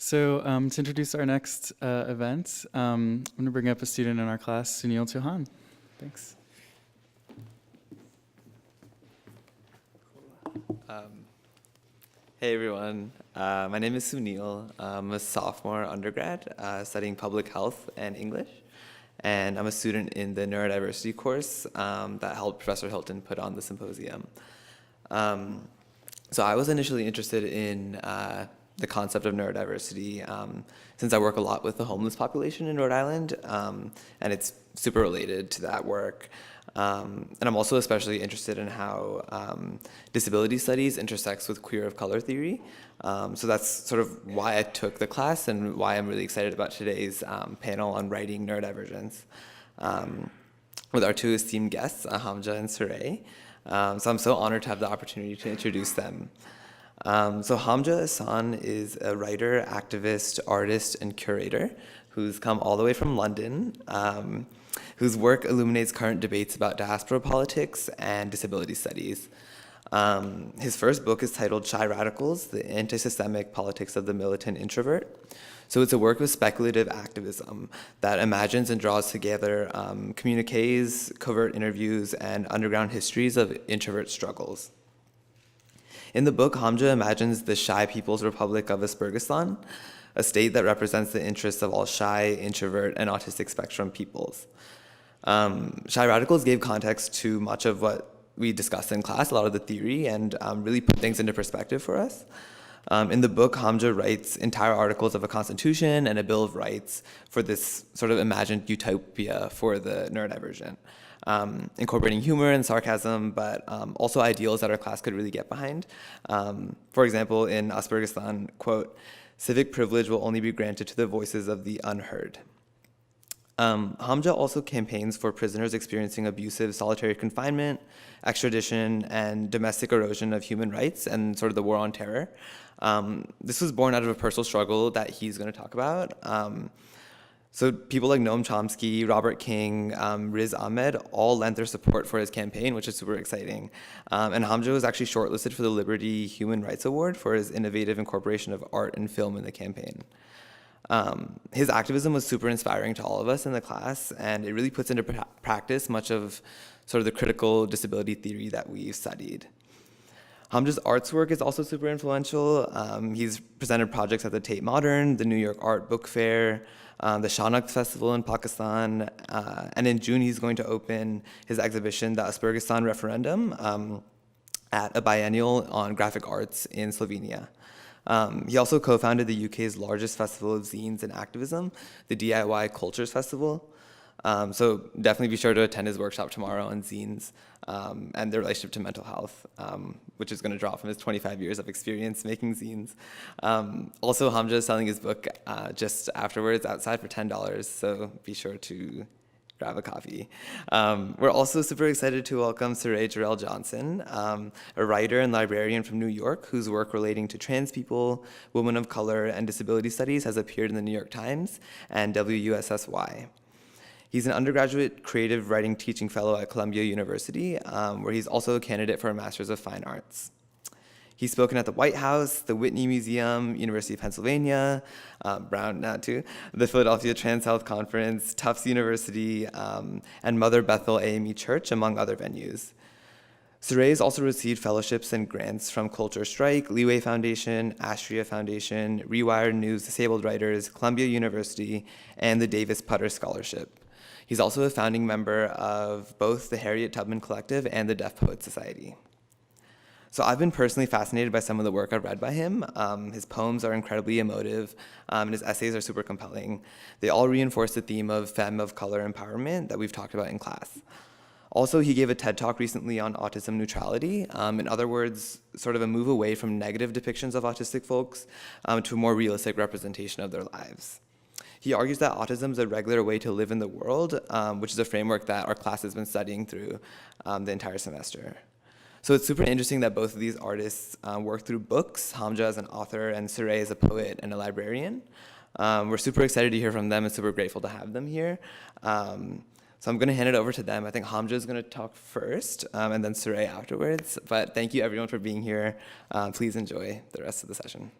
To introduce our next event, I'm going to bring up a student in our class, Sunil Chauhan. Thanks. Hey everyone, my name is Sunil. I'm a sophomore undergrad studying public health and English, and I'm a student in the Neurodiversity course that helped Professor Hilton put on the Symposium. So I was initially interested in the concept of neurodiversity since I work a lot with the homeless population in Rhode Island, and it's super related to that work. And I'm also especially interested in how disability studies intersects with queer of color theory. So that's sort of why I took the class and why I'm really excited about today's panel on writing neurodivergence with our two esteemed guests, Hamja and Cyree. So I'm so honored to have the opportunity to introduce them. So Hamja Ahsan is a writer, activist, artist, and curator who's come all the way from London, whose work illuminates current debates about diaspora politics and disability studies. His first book is titled Shy Radicals, The Antisystemic Politics of the Militant Introvert. So it's a work of speculative activism that imagines and draws together communiques, covert interviews, and underground histories of introvert struggles. In the book, Hamja imagines the Shy People's Republic of Aspergistan, a state that represents the interests of all shy, introvert, and autistic spectrum peoples. Shy Radicals gave context to much of what we discussed in class, a lot of the theory, and really put things into perspective for us. In the book, Hamja writes entire articles of a constitution and a Bill of Rights for this sort of imagined utopia for the neurodivergent, incorporating humor and sarcasm, but also ideals that our class could really get behind. For example, in Aspergistan, quote, "Civic privilege will only be granted to the voices of the unheard." Hamja also campaigns for prisoners experiencing abusive solitary confinement, extradition, and domestic erosion of human rights, and sort of the war on terror. This was born out of a personal struggle that he's going to talk about. So people like Noam Chomsky, Robert King, Riz Ahmed all lent their support for his campaign, which is super exciting. And Hamja was actually shortlisted for the Liberty Human Rights Award for his innovative incorporation of art and film in the campaign. His activism was super inspiring to all of us in the class, and it really puts into practice much of sort of the critical disability theory that we've studied. Hamja's arts work is also super influential. He's presented projects at the Tate Modern, the New York Art Book Fair, the Shaunak Festival in Pakistan, and in June he's going to open his exhibition, The Aspergistan Referendum, at a biennial on graphic arts in Slovenia. He also co-founded the UK's largest festival of zines and activism, the DIY Cultures Festival. So definitely be sure to attend his workshop tomorrow on zines and their relationship to mental health, which is going to draw from his 25 years of experience making zines. Also, Hamja is selling his book just afterwards outside for $10, so be sure to grab a copy. We're also super excited to welcome Cyree Jarelle Johnson, a writer and librarian from New York whose work relating to trans people, women of color, and disability studies has appeared in the New York Times and WUSSY. He's an undergraduate creative writing teaching fellow at Columbia University, where he's also a candidate for a Master's of Fine Arts. He's spoken at the White House, the Whitney Museum, University of Pennsylvania, Brown now too, the Philadelphia Trans Health Conference, Tufts University, and Mother Bethel AME Church, among other venues. Cyree has also received fellowships and grants from Culture Strike, Leeway Foundation, Astria Foundation, Rewired News Disabled Writers, Columbia University, and the Davis Putter Scholarship. He's also a founding member of both the Harriet Tubman Collective and the Deaf Poets Society. So I've been personally fascinated by some of the work I've read by him. His poems are incredibly emotive, and his essays are super compelling. They all reinforce the theme of femme of color empowerment that we've talked about in class. Also, he gave a TED Talk recently on autism neutrality. In other words, sort of a move away from negative depictions of autistic folks to a more realistic representation of their lives. He argues that autism is a regular way to live in the world, which is a framework that our class has been studying through the entire semester. So it's super interesting that both of these artists work through books, Hamja as an author and Cyree as a poet and a librarian. We're super excited to hear from them and super grateful to have them here. So I'm going to hand it over to them. I think Hamja is going to talk first and then Cyree afterwards. But thank you everyone for being here. Please enjoy the rest of the session.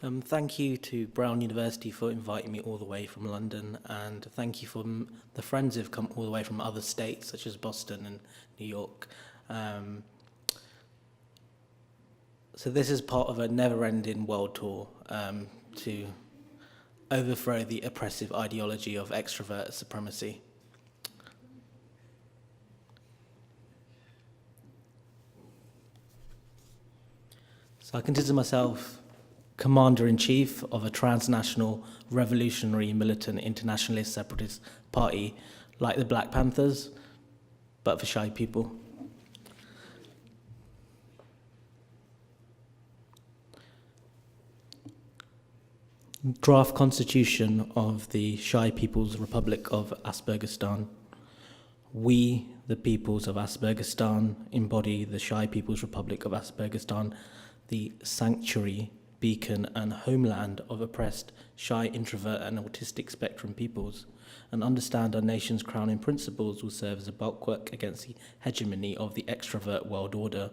Thank you to Brown University for inviting me all the way from London, and thank you for the friends who've come all the way from other states, such as Boston and New York. So this is part of a never-ending world tour to overthrow the oppressive ideology of extrovert supremacy. So I consider myself Commander-in-Chief of a transnational, revolutionary, militant, internationalist, separatist party like the Black Panthers, but for shy people. Draft Constitution of the Shy People's Republic of Aspergistan. We, the peoples of Aspergistan, embody the Shy People's Republic of Aspergistan, the sanctuary, beacon and homeland of oppressed, shy, introvert and autistic spectrum peoples, and understand our nation's crowning principles will serve as a bulwark against the hegemony of the extrovert world order,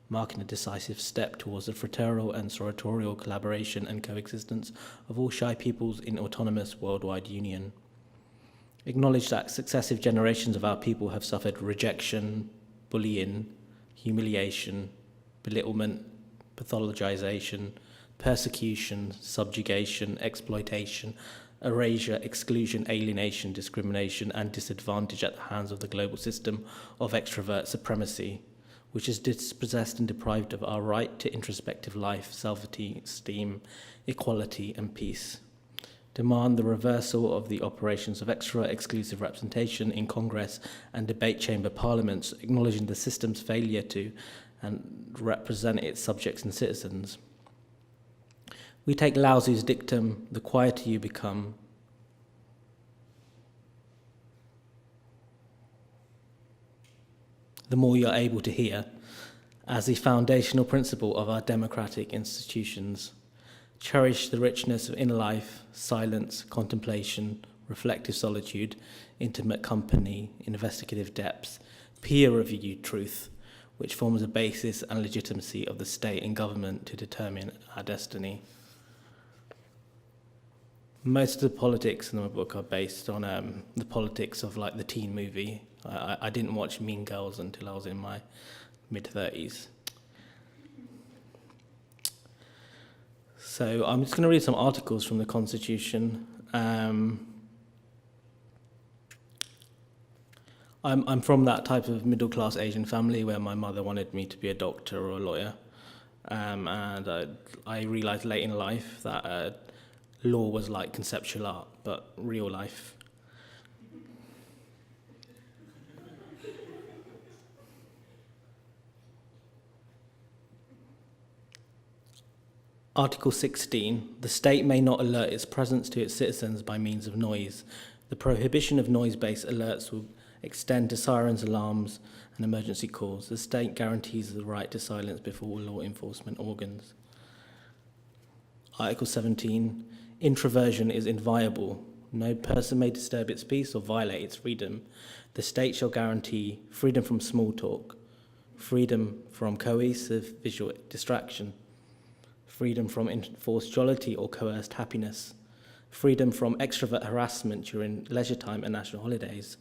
marking a decisive step towards the fraternal and sororitorial collaboration and coexistence of all shy peoples in autonomous worldwide union. Acknowledge that successive generations of our people have suffered rejection, bullying, humiliation, belittlement, pathologization, persecution, subjugation, exploitation, erasure, exclusion, alienation, discrimination, and disadvantage at the hands of the global system of extrovert supremacy, which is dispossessed and deprived of our right to introspective life, self-esteem, equality, and peace. Demand the reversal of the operations of extra exclusive representation in Congress and debate chamber parliaments, acknowledging the system's failure to and represent its subjects and citizens. We take Lao Tzu's dictum, the quieter you become, the more you're able to hear, as the foundational principle of our democratic institutions. Cherish the richness of inner life, silence, contemplation, reflective solitude, intimate company, investigative depth, peer-reviewed truth, which forms the basis and legitimacy of the state and government to determine our destiny. Most of the politics in my book are based on the politics of like the teen movie. I didn't watch Mean Girls until I was in my mid-30s. So I'm just going to read some articles from the Constitution. I'm from that type of middle-class Asian family where my mother wanted me to be a doctor or a lawyer. And I realized late in life that law was like conceptual art, but real life. Article 16, the state may not alert its presence to its citizens by means of noise. The prohibition of noise-based alerts will extend to sirens, alarms, and emergency calls. The state guarantees the right to silence before all law enforcement organs. Article 17, introversion is inviolable. No person may disturb its peace or violate its freedom. The state shall guarantee freedom from small talk, freedom from coercive visual distraction, freedom from enforced jollity or coerced happiness, freedom from extrovert harassment during leisure time and national holidays,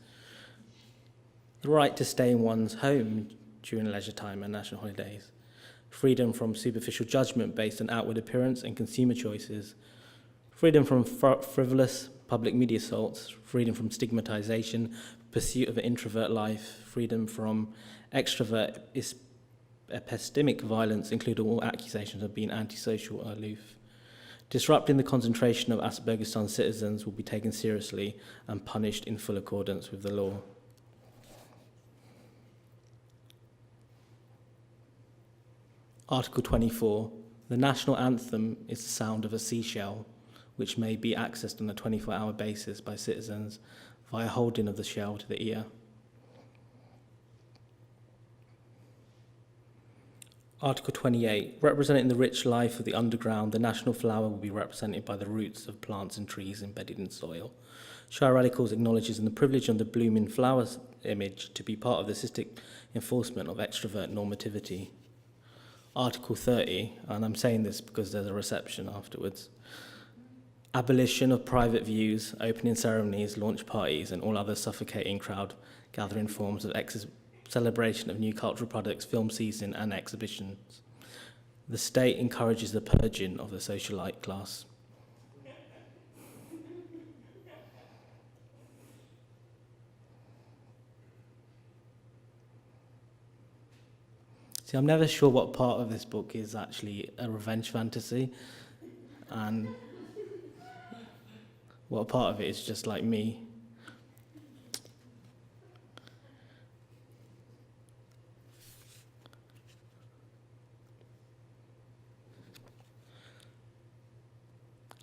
the right to stay in one's home during leisure time and national holidays, freedom from superficial judgment based on outward appearance and consumer choices, freedom from frivolous public media assaults, freedom from stigmatization, pursuit of an introvert life, freedom from extrovert epistemic violence, including all accusations of being antisocial or aloof. Disrupting the concentration of Aspergistan citizens will be taken seriously and punished in full accordance with the law. Article 24. The national anthem is the sound of a seashell, which may be accessed on a 24-hour basis by citizens via holding of the shell to the ear. Article 28. Representing the rich life of the underground, the national flower will be represented by the roots of plants and trees embedded in soil. Shy Radicals acknowledges in the privilege of the blooming flowers image to be part of the systemic enforcement of extrovert normativity. Article 30, and I'm saying this because there's a reception afterwards. Abolition of private views, opening ceremonies, launch parties, and all other suffocating crowd gathering forms of celebration of new cultural products, film season, and exhibitions. The state encourages the purging of the socialite class. See, I'm never sure what part of this book is actually a revenge fantasy and what part of it is just like me.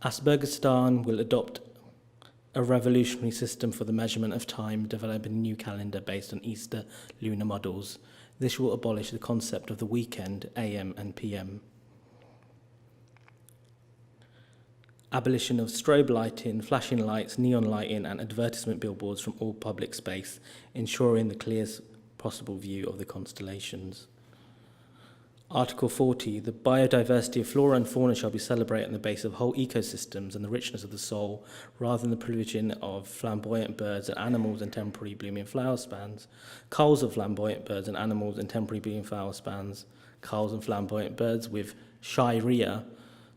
Aspergerstan will adopt a revolutionary system for the measurement of time, develop a new calendar based on Easter lunar models. This will abolish the concept of the weekend, AM and PM. Abolition of strobe lighting, flashing lights, neon lighting, and advertisement billboards from all public space, ensuring the clearest possible view of the constellations. Article 40, the biodiversity of flora and fauna shall be celebrated on the basis of whole ecosystems and the richness of the soul, rather than the provision of flamboyant birds and animals and temporary blooming flower spans, culls of flamboyant birds and animals and temporary blooming flower spans, culls and flamboyant birds with Sharia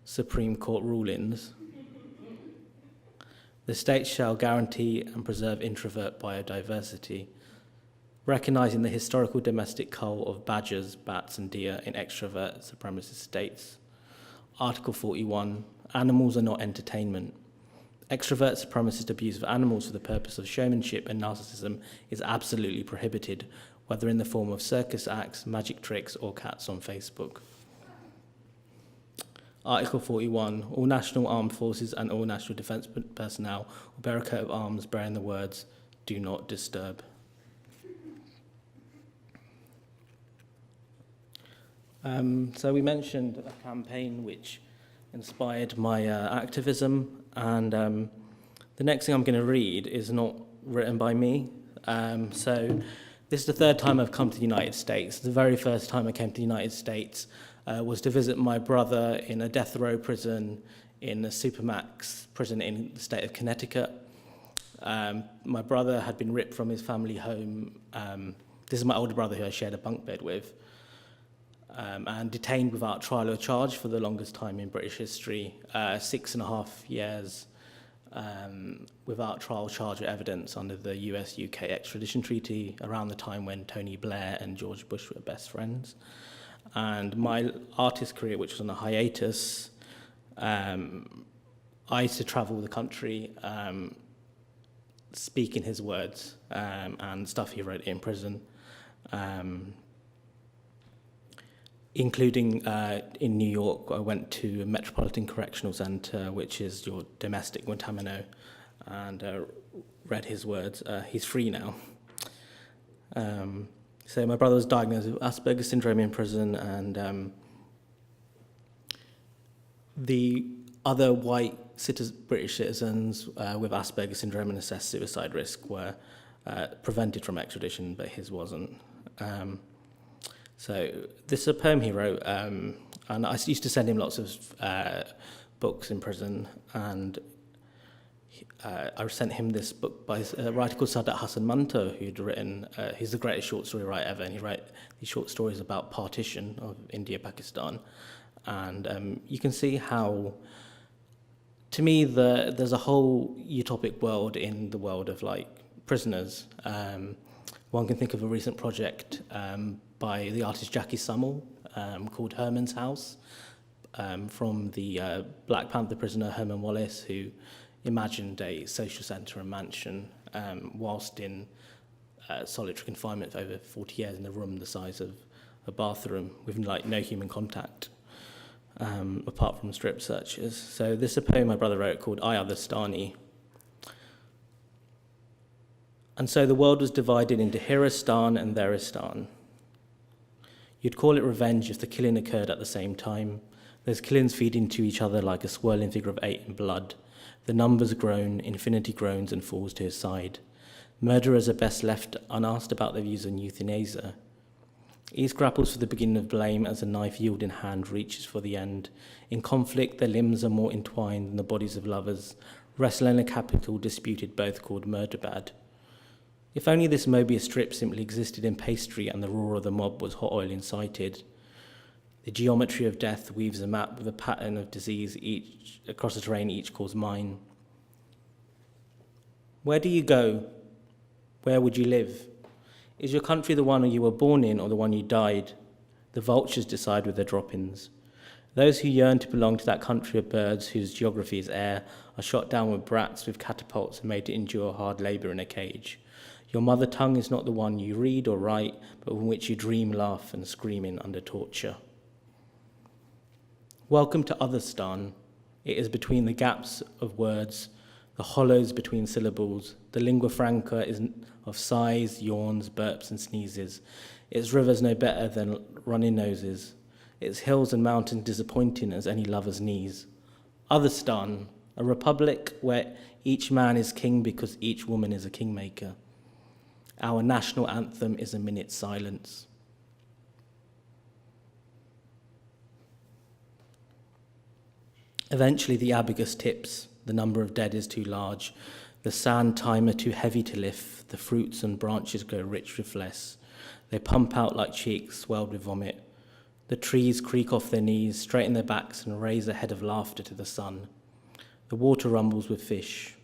Supreme Court rulings. The state shall guarantee and preserve introvert biodiversity, recognising the historical domestic cull of badgers, bats and deer in extrovert supremacist states. Article 41, animals are not entertainment. Extrovert supremacist abuse of animals for the purpose of showmanship and narcissism is absolutely prohibited, whether in the form of circus acts, magic tricks or cats on Facebook. Article 41, all national armed forces and all national defence personnel will bear a coat of arms bearing the words, "Do not disturb." So we mentioned a campaign which inspired my activism, and the next thing I'm going to read is not written by me. So this is the third time I've come to the United States. The very first time I came to the United States was to visit my brother in a death row prison, in a supermax prison in the state of Connecticut. My brother had been ripped from his family home. This is my older brother who I shared a bunk bed with. And detained without trial or charge for the longest time in British history, 6.5 years without trial, charge, or evidence under the US-UK extradition treaty around the time when Tony Blair and George Bush were best friends. And my artist career, which was on a hiatus, I used to travel the country, speaking his words and stuff he wrote in prison. Including in New York, I went to a Metropolitan Correctional Center, which is your domestic Guantanamo, and read his words. He's free now. So my brother was diagnosed with Asperger's syndrome in prison, and the other white British citizens with Asperger's syndrome and assessed suicide risk were prevented from extradition, but his wasn't. So this is a poem he wrote, and I used to send him lots of books in prison, and I sent him this book by a writer called Sadat Hassan Manto, who'd written, he's the greatest short story writer ever, and he wrote these short stories about partition of India, Pakistan. And you can see how, to me, there's a whole utopic world in the world of like prisoners. One can think of a recent project by the artist Jackie Summel called Herman's House, from the Black Panther prisoner Herman Wallace, who imagined a social centre and mansion whilst in solitary confinement for over 40 years in a room the size of a bathroom with like no human contact apart from strip searches. So this is a poem my brother wrote called I Other Stani. And so the world was divided into Hiristan and Theristan. You'd call it revenge if the killing occurred at the same time. Those killings feed into each other like a swirling figure of 8 in blood. The numbers groan, infinity groans and falls to his side. Murderers are best left unasked about their views on euthanasia. Each grapples for the beginning of blame as a knife yielding hand reaches for the end. In conflict, their limbs are more entwined than the bodies of lovers, wrestling a capital disputed both called murder bad. If only this Mobius strip simply existed in pastry and the roar of the mob was hot oil incited. The geometry of death weaves a map with a pattern of disease each across the terrain each calls mine. Where do you go? Where would you live? Is your country the one you were born in or the one you died? The vultures decide with their drop-ins. Those who yearn to belong to that country of birds whose geography is air are shot down with brats with catapults and made to endure hard labour in a cage. Your mother tongue is not the one you read or write, but from which you dream, laugh and scream in under torture. Welcome to Otherstan. It is between the gaps of words, the hollows between syllables. The lingua franca is of sighs, yawns, burps and sneezes. Its rivers no better than running noses. Its hills and mountains disappointing as any lover's knees. Otherstan, a republic where each man is king because each woman is a kingmaker. Our national anthem is a minute's silence. Eventually the abacus tips, the number of dead is too large, the sand timer too heavy to lift, the fruits and branches grow rich with less. They pump out like cheeks swelled with vomit. The trees creak off their knees, straighten their backs and raise a head of laughter to the sun. The water rumbles with fish.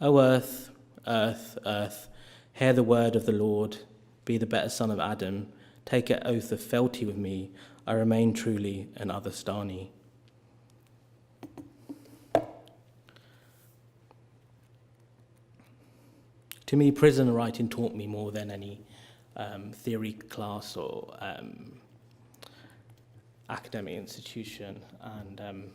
O earth, earth, earth, hear the word of the Lord, be the better son of Adam, take an oath of fealty with me, I remain truly an Otherstani. To me, prison writing taught me more than any theory class or academic institution. And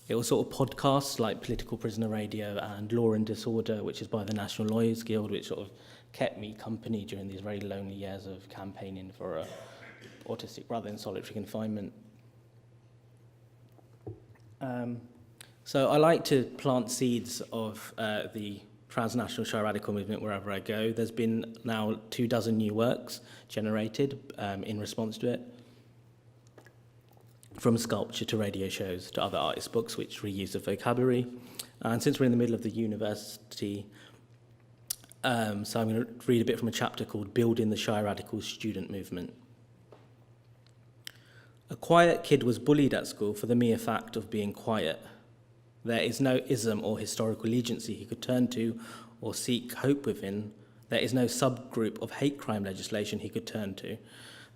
it was sort of podcasts like Political Prisoner Radio and Law and Disorder, which is by the National Lawyers Guild, which sort of kept me company during these very lonely years of campaigning for a autistic brother in solitary confinement. So I like to plant seeds of the transnational shy radical movement wherever I go. There's been now 24 new works generated in response to it, from sculpture to radio shows to other artist books which reuse the vocabulary. And since we're in the middle of the university, so I'm going to read a bit from a chapter called Building the Shy Radical Student Movement. A quiet kid was bullied at school for the mere fact of being quiet. There is no ism or historical allegiancy he could turn to or seek hope within. There is no subgroup of hate crime legislation he could turn to.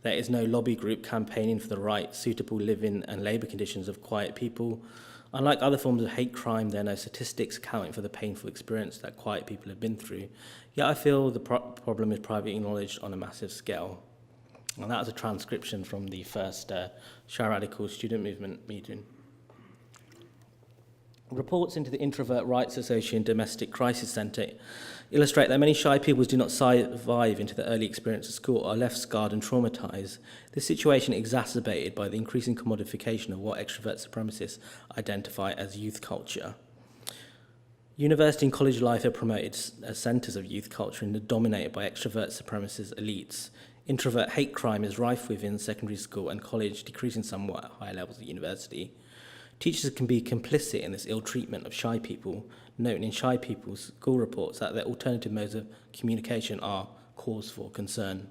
There is no lobby group campaigning for the right, suitable living and labour conditions of quiet people. Unlike other forms of hate crime, there are no statistics accounting for the painful experience that quiet people have been through. Yet I feel the problem is privately acknowledged on a massive scale. And that was a transcription from the first Shy Radical student movement meeting. Reports into the Introvert Rights Association Domestic Crisis Centre illustrate that many shy pupils do not survive into the early experience of school or are left scarred and traumatised. This situation exacerbated by the increasing commodification of what extrovert supremacists identify as youth culture. University and college life are promoted as centres of youth culture and are dominated by extrovert supremacist elites. Introvert hate crime is rife within secondary school and college, decreasing somewhat at higher levels of university. Teachers can be complicit in this ill treatment of shy people, noting in shy people's school reports that their alternative modes of communication are cause for concern.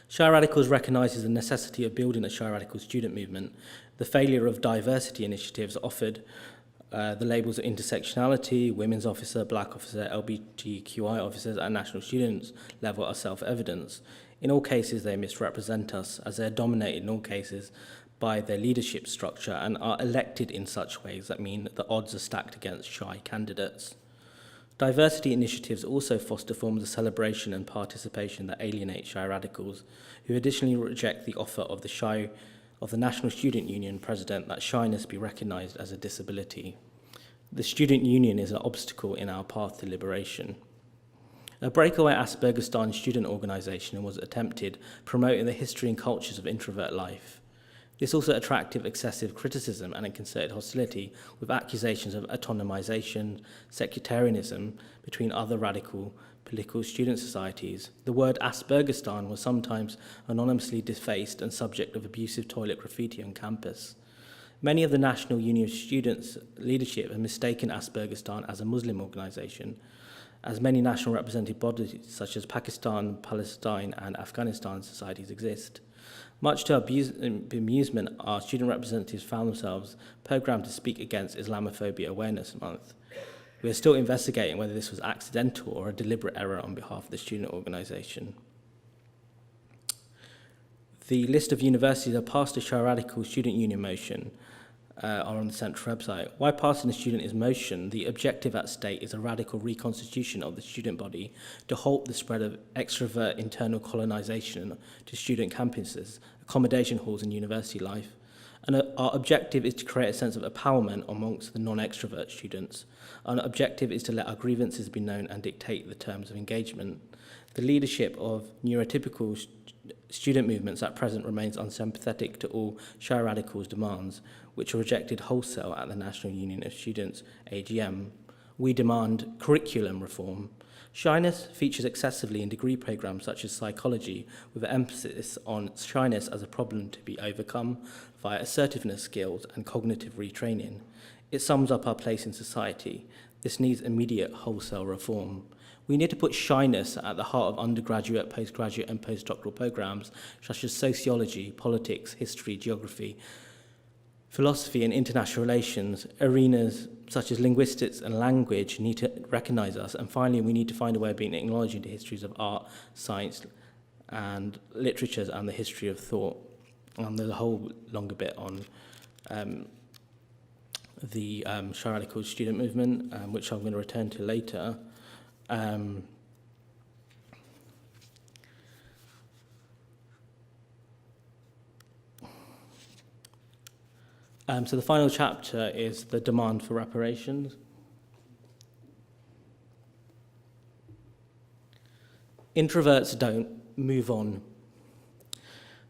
Shy Radicals recognises the necessity of building a Shy Radical student movement. The failure of diversity initiatives offered the labels of intersectionality, women's officer, black officer, LGBTQI officers and national students level are self-evident. In all cases, they misrepresent us, as they are dominated in all cases by their leadership structure and are elected in such ways that mean that the odds are stacked against shy candidates. Diversity initiatives also foster forms of celebration and participation that alienate shy radicals, who additionally reject the offer of the National Student Union president that shyness be recognised as a disability. The student union is an obstacle in our path to liberation. A breakaway Aspergerstan student organisation was attempted, promoting the history and cultures of introvert life. This also attracted excessive criticism and a concerted hostility, with accusations of autonomization, sectarianism between other radical political student societies. The word Aspergerstan was sometimes anonymously defaced and subject of abusive toilet graffiti on campus. Many of the National Union of Students leadership have mistaken Aspergerstan as a Muslim organisation, as many national representative bodies such as Pakistan, Palestine and Afghanistan societies exist. Much to our bemusement, our student representatives found themselves programmed to speak against Islamophobia Awareness Month. We are still investigating whether this was accidental or a deliberate error on behalf of the student organisation. The list of universities that passed the Shia Radical Student Union motion are on the central website. Why passing the student is motion, the objective at stake is a radical reconstitution of the student body to halt the spread of extrovert internal colonisation to student campuses, accommodation halls and university life. And our objective is to create a sense of empowerment amongst the non-extrovert students. Our objective is to let our grievances be known and dictate the terms of engagement. The leadership of neurotypical student movements at present remains unsympathetic to all Shia Radical's demands, which are rejected wholesale at the National Union of Students, AGM. We demand curriculum reform. Shyness features excessively in degree programs such as psychology, with an emphasis on shyness as a problem to be overcome via assertiveness skills and cognitive retraining. It sums up our place in society. This needs immediate wholesale reform. We need to put shyness at the heart of undergraduate, postgraduate and postdoctoral programs such as sociology, politics, history, geography, philosophy and international relations. Arenas such as linguistics and language need to recognise us. And finally, we need to find a way of being acknowledging the histories of art, science and literatures and the history of thought. And there's a whole longer bit on the Shia Radical student movement, which I'm going to return to later. So the final chapter is the demand for reparations. Introverts don't move on.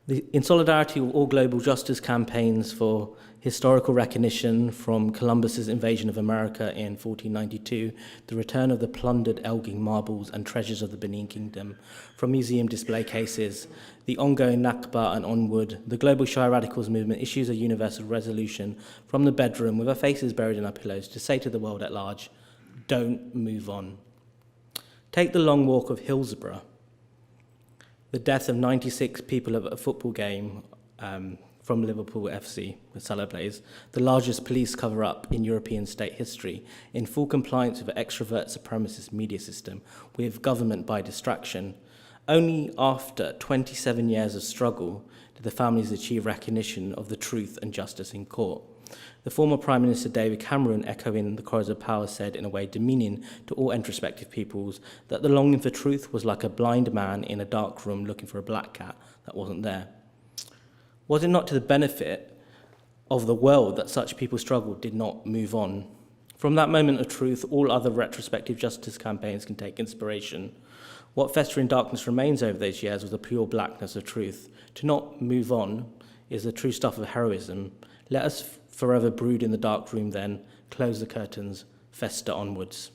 In solidarity with all global justice campaigns for historical recognition, from Columbus's invasion of America in 1492, the return of the plundered Elgin marbles and treasures of the Benin Kingdom, from museum display cases, the ongoing Nakba and onward, the global Shia Radicals movement issues a universal resolution from the bedroom with our faces buried in our pillows to say to the world at large, don't move on. Take the long walk of Hillsborough. The death of 96 people at a football game from Liverpool FC with Salah Blaze, the largest police cover-up in European state history, in full compliance with an extrovert supremacist media system, with government by distraction. Only after 27 years of struggle did the families achieve recognition of the truth and justice in court. The former Prime Minister David Cameron, echoing the corridors of power, said in a way demeaning to all introspective peoples that the longing for truth was like a blind man in a dark room looking for a black cat that wasn't there. Was it not to the benefit of the world that such people struggled did not move on? From that moment of truth, all other retrospective justice campaigns can take inspiration. What festering darkness remains over those years was the pure blackness of truth. To not move on is the true stuff of heroism. Let us forever brood in the dark room then, close the curtains, fester onwards.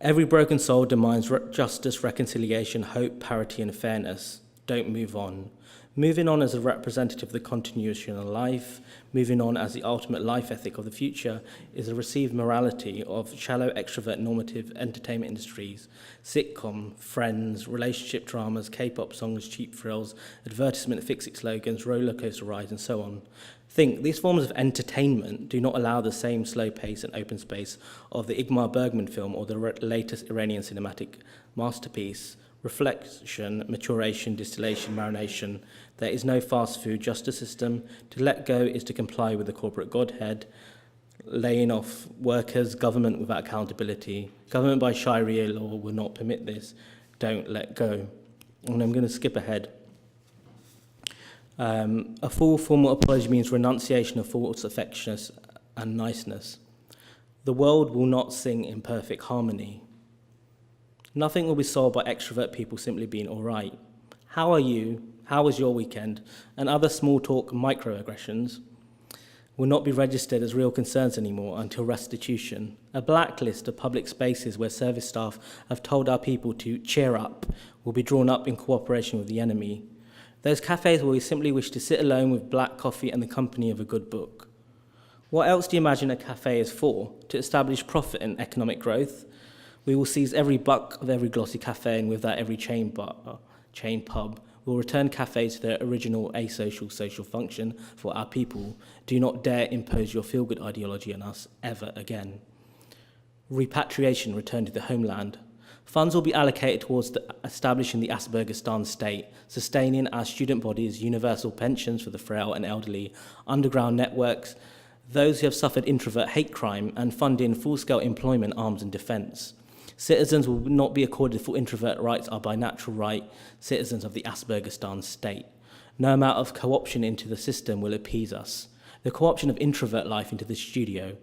Every broken soul demands justice, reconciliation, hope, parity and fairness. Don't move on. Moving on as a representative of the continuation of life, moving on as the ultimate life ethic of the future, is a received morality of shallow extrovert normative entertainment industries, sitcom, Friends, relationship dramas, K-pop songs, cheap thrills, advertisement fix-it slogans, roller coaster rides and so on. Think, these forms of entertainment do not allow the same slow pace and open space of the Ingmar Bergman film or the latest Iranian cinematic masterpiece. Reflection, maturation, distillation, marination. There is no fast food justice system. To let go is to comply with the corporate godhead, laying off workers, government without accountability. Government by Sharia law will not permit this. Don't let go. And I'm going to skip ahead. A full formal apology means renunciation of false affectionate and niceness. The world will not sing in perfect harmony. Nothing will be solved by extrovert people simply being all right. How are you? How was your weekend? And other small talk microaggressions. will not be registered as real concerns anymore until restitution. A blacklist of public spaces where service staff have told our people to cheer up will be drawn up in cooperation with the enemy. Those cafes where we simply wish to sit alone with black coffee and the company of a good book. What else do you imagine a cafe is for? To establish profit and economic growth? We will seize every buck of every glossy cafe, and with that every chain pub. We'll return cafes to their original asocial social function for our people. Do not dare impose your feel-good ideology on us ever again. Repatriation, return to the homeland. Funds will be allocated towards establishing the Aspergistan state, sustaining our student bodies, universal pensions for the frail and elderly, underground networks, those who have suffered introvert hate crime, and funding full-scale employment, arms and defence. Citizens will not be accorded full introvert rights are by natural right citizens of the Aspergistan state. No amount of co-option into the system will appease us. The co-option of introvert life into the studio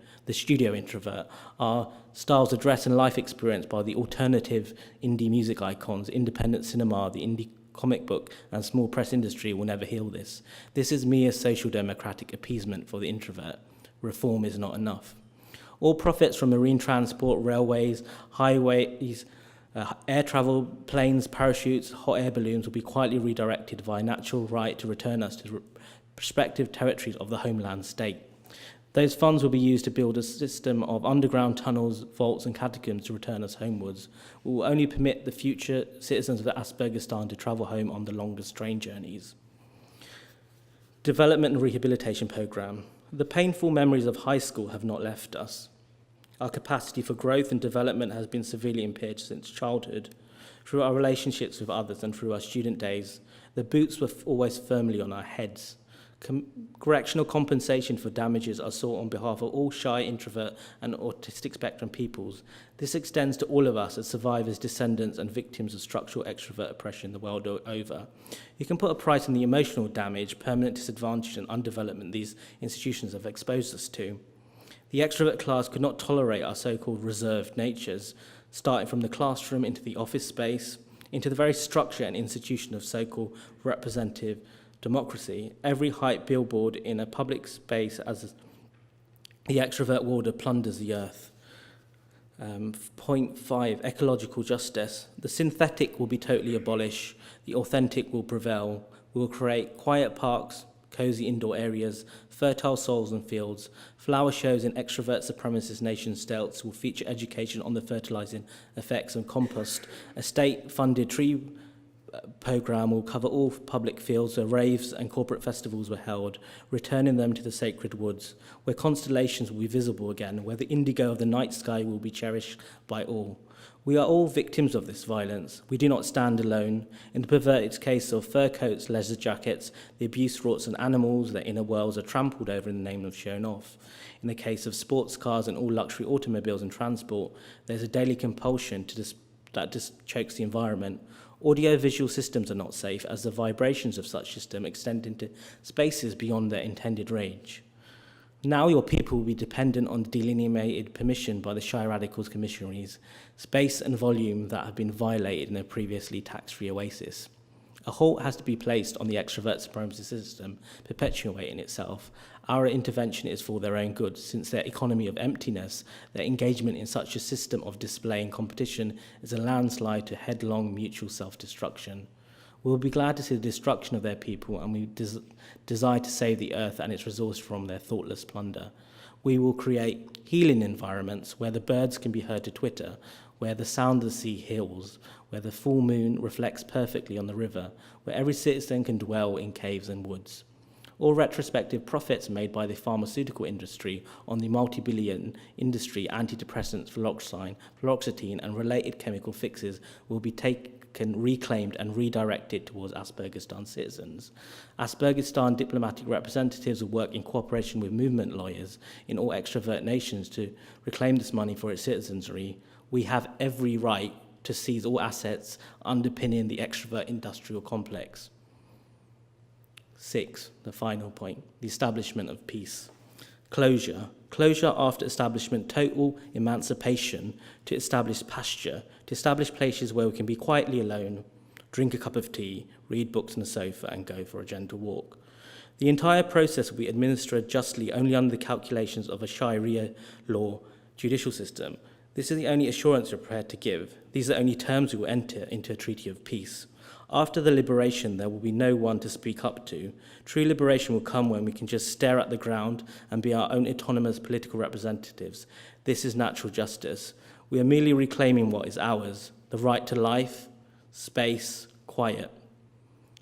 introvert, our styles of dress and life experience by the alternative indie music icons, independent cinema, the indie comic book and small press industry will never heal this. This is mere social democratic appeasement for the introvert. Reform is not enough. All profits from marine transport, railways, highways, air travel, planes, parachutes, hot air balloons will be quietly redirected via natural right to return us to prospective territories of the homeland state. Those funds will be used to build a system of underground tunnels, vaults and catacombs to return us homewards. We will only permit the future citizens of the Aspergistan to travel home on the longest train journeys. Development and rehabilitation programme. The painful memories of high school have not left us. Our capacity for growth and development has been severely impaired since childhood. Through our relationships with others and through our student days, the boots were always firmly on our heads. Correctional compensation for damages are sought on behalf of all shy, introvert and autistic spectrum peoples. This extends to all of us as survivors, descendants and victims of structural extrovert oppression the world over. You can put a price on the emotional damage, permanent disadvantage and underdevelopment these institutions have exposed us to. The extrovert class could not tolerate our so-called reserved natures, starting from the classroom into the office space, into the very structure and institution of so-called representative democracy. Every hype billboard in a public space as the extrovert warder plunders the earth. Point 5, ecological justice. The synthetic will be totally abolished. The authentic will prevail. We will create quiet parks, cozy indoor areas, fertile soils and fields. Flower shows in extrovert supremacist nation states will feature education on the fertilizing effects of compost. A state-funded tree programme will cover all public fields where raves and corporate festivals were held, returning them to the sacred woods, where constellations will be visible again, where the indigo of the night sky will be cherished by all. We are all victims of this violence. We do not stand alone. In the perverted case of fur coats, leather jackets, the abuse wrought on animals, their inner worlds are trampled over in the name of showing off. In the case of sports cars and all luxury automobiles and transport, there's a daily compulsion that just chokes the environment. Audio-visual systems are not safe as the vibrations of such systems extend into spaces beyond their intended range. Now your people will be dependent on delineated permission by the shy radicals commissionaries, space and volume that have been violated in a previously tax-free oasis. A halt has to be placed on the extrovert supremacy system perpetuating itself. Our intervention is for their own good, since their economy of emptiness, their engagement in such a system of display and competition is a landslide to headlong mutual self-destruction. We will be glad to see the destruction of their people, and we desire to save the earth and its resource from their thoughtless plunder. We will create healing environments where the birds can be heard to twitter, where the sound of the sea heals, where the full moon reflects perfectly on the river, where every citizen can dwell in caves and woods. All retrospective profits made by the pharmaceutical industry on the multi-billion industry antidepressants, fluoxetine and related chemical fixes will be taken, reclaimed and redirected towards Aspergistan citizens. Aspergistan diplomatic representatives will work in cooperation with movement lawyers in all extrovert nations to reclaim this money for its citizenry. We have every right to seize all assets underpinning the extrovert industrial complex. 6, the final point, the establishment of peace. Closure. Closure after establishment, total emancipation to establish pasture, to establish places where we can be quietly alone, drink a cup of tea, read books on the sofa and go for a gentle walk. The entire process will be administered justly only under the calculations of a Sharia law judicial system. This is the only assurance we're prepared to give. These are the only terms we will enter into a treaty of peace. After the liberation, there will be no one to speak up to. True liberation will come when we can just stare at the ground and be our own autonomous political representatives. This is natural justice. We are merely reclaiming what is ours, the right to life, space, quiet.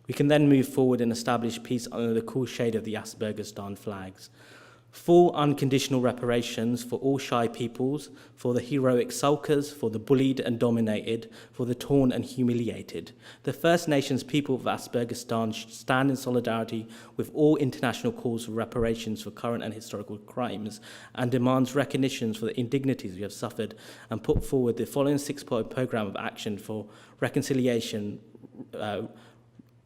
We can then move forward and establish peace under the cool shade of the Aspergerstan flags. Full unconditional reparations for all shy peoples, for the heroic sulkers, for the bullied and dominated, for the torn and humiliated. The First Nations people of Aspergerstan stand in solidarity with all international calls for reparations for current and historical crimes and demands recognitions for the indignities we have suffered and put forward the following 6-point program of action for reconciliation,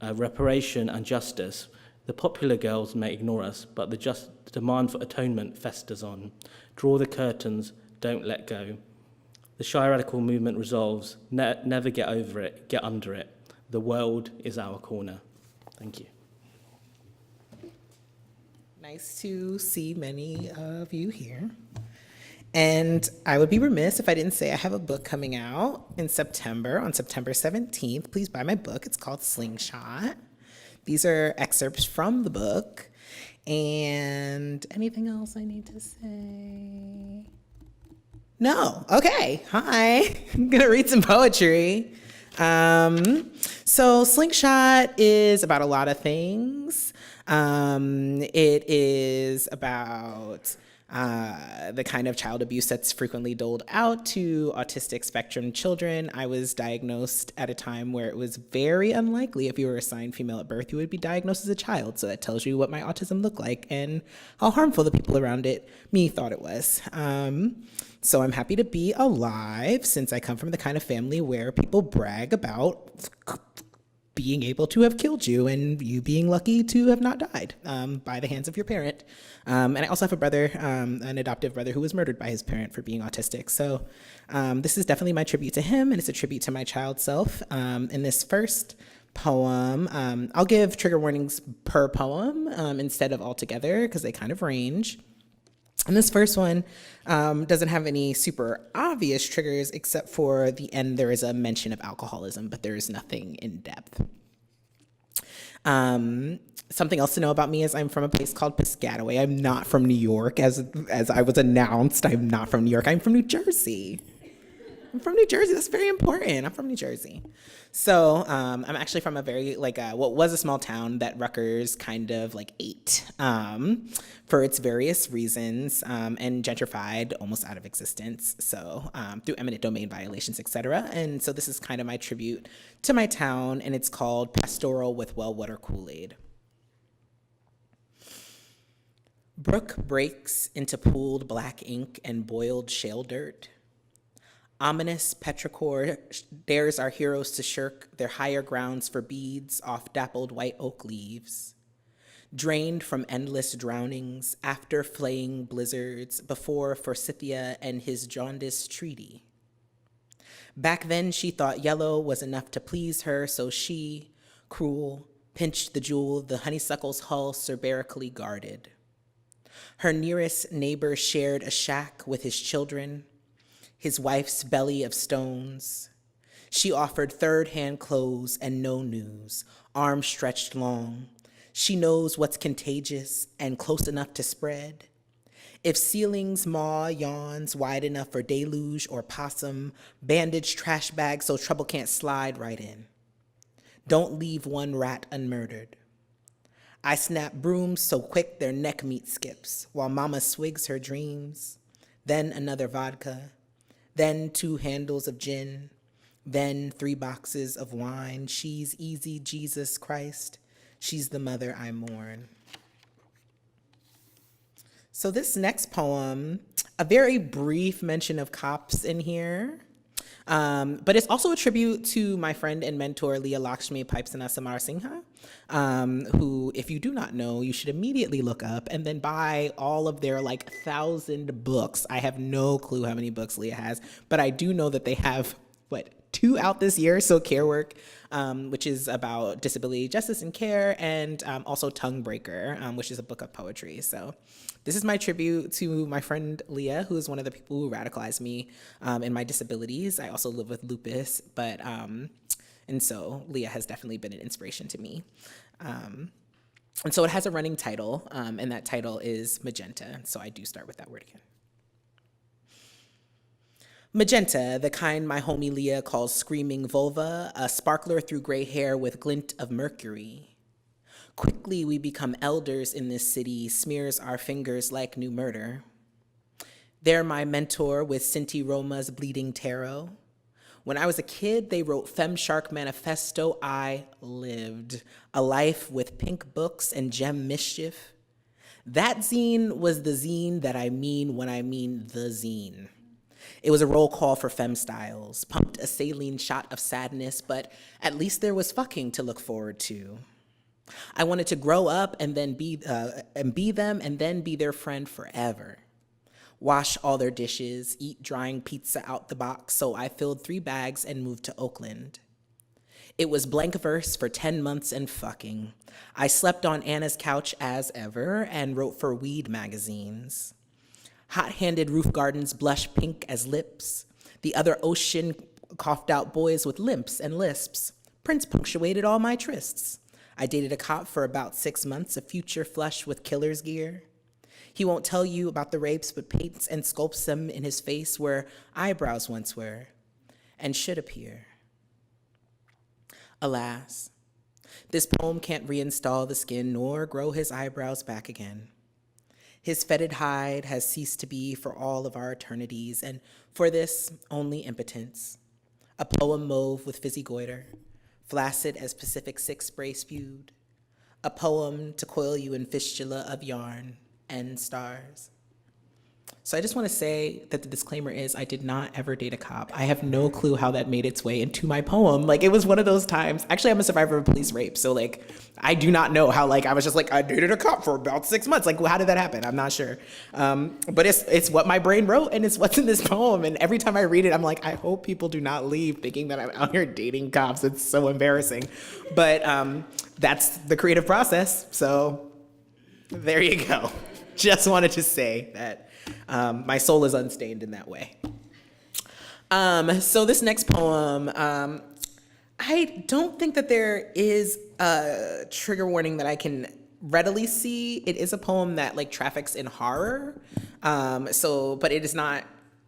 reparation and justice. The popular girls may ignore us, but the demand for atonement festers on. Draw the curtains, don't let go. The Shy Radical movement resolves, never get over it, get under it. The world is our corner. Thank you. Nice to see many of you here. And I would be remiss if I didn't say I have a book coming out in September, on September 17th. Please buy my book. It's called SLINGSHOT. These are excerpts from the book. And anything else I need to say? No. Okay. Hi. I'm going to read some poetry. So SLINGSHOT is about a lot of things. It is about the kind of child abuse that's frequently doled out to autistic spectrum children. I was diagnosed at a time where it was very unlikely if you were assigned female at birth, you would be diagnosed as a child. So that tells you what my autism looked like and how harmful the people around me thought it was. So I'm happy to be alive since I come from the kind of family where people brag about being able to have killed you and you being lucky to have not died by the hands of your parent. And I also have a brother, an adoptive brother who was murdered by his parent for being autistic. So this is definitely my tribute to him, and it's a tribute to my child self. In this first poem, I'll give trigger warnings per poem instead of all together because they kind of range. And this first one doesn't have any super obvious triggers, except for the end there is a mention of alcoholism, but there is nothing in depth. Something else to know about me is I'm from a place called Piscataway. I'm not from New York, as I was announced. I'm not from New York. I'm from New Jersey. I'm from New Jersey. That's very important. I'm from New Jersey. So I'm actually from a very, what was a small town that Rutgers kind of ate for its various reasons and gentrified almost out of existence. So through eminent domain violations, et cetera. And so this is kind of my tribute to my town, and it's called Pastoral with Well-Water Kool-Aid. Brook breaks into pooled black ink and boiled shale dirt. Ominous petrichor dares our heroes to shirk their higher grounds for beads off dappled white oak leaves. Drained from endless drownings, after flaying blizzards, before Forsythia and his jaundiced treaty. Back then she thought yellow was enough to please her, so she, cruel, pinched the jewel the honeysuckle's hull cerberically guarded. Her nearest neighbor shared a shack with his children, his wife's belly of stones. She offered third-hand clothes and no news, arms stretched long. She knows what's contagious and close enough to spread. If ceilings maw yawns wide enough for deluge or possum, bandage trash bags so trouble can't slide right in. Don't leave one rat unmurdered. I snap brooms so quick their neck meat skips, while mama swigs her dreams. Then another vodka, then 2 handles of gin, then 3 boxes of wine. She's easy, Jesus Christ. She's the mother I mourn. So this next poem, a very brief mention of cops in here, but it's also a tribute to my friend and mentor, Leah Lakshmi Pipesana Samar Singha, who, if you do not know, you should immediately look up and then buy all of their 1,000 books. I have no clue how many books Leah has, but I do know that they have, 2 out this year. So Care Work, which is about disability justice and care, and also Tongue Breaker, which is a book of poetry. So this is my tribute to my friend Leah, who is one of the people who radicalized me in my disabilities. I also live with lupus, but and so Leah has definitely been an inspiration to me. And so it has a running title, and that title is Magenta. So I do start with that word again. Magenta, the kind my homie Leah calls screaming vulva, a sparkler through gray hair with glint of mercury. Quickly we become elders in this city, smears our fingers like new murder. They're my mentor with Sinti Roma's Bleeding Tarot. When I was a kid, they wrote Femme Shark Manifesto. I lived a life with pink books and gem mischief. That zine was the zine that I mean when I mean the zine. It was a roll call for femme styles, pumped a saline shot of sadness, but at least there was fucking to look forward to. I wanted to grow up and then be them and then be their friend forever. Wash all their dishes, eat drying pizza out the box, so I filled 3 bags and moved to Oakland. It was blank verse for 10 months and fucking. I slept on Anna's couch as ever and wrote for weed magazines. Hot-handed roof gardens blush pink as lips. The other ocean coughed out boys with limps and lisps. Prince punctuated all my trysts. I dated a cop for about 6 months, a future flush with killer's gear. He won't tell you about the rapes, but paints and sculpts them in his face where eyebrows once were and should appear. Alas, this poem can't reinstall the skin nor grow his eyebrows back again. His fetid hide has ceased to be for all of our eternities, and for this, only impotence. A poem mauve with fizzy goiter, flaccid as Pacific 6 spray spewed. A poem to coil you in fistula of yarn and stars. So I just want to say that the disclaimer is I did not ever date a cop. I have no clue how that made its way into my poem. Like, it was one of those times. Actually, I'm a survivor of police rape. So, like, I do not know how, like, I was just like, I dated a cop for about 6 months. Like, how did that happen? I'm not sure. But it's what my brain wrote, and it's what's in this poem. And every time I read it, I'm like, I hope people do not leave thinking that I'm out here dating cops. It's so embarrassing. But that's the creative process. So there you go. Just wanted to say that my soul is unstained in that way. So this next poem, I don't think that there is a trigger warning that I can readily see. It is a poem that like traffics in horror. But it is not,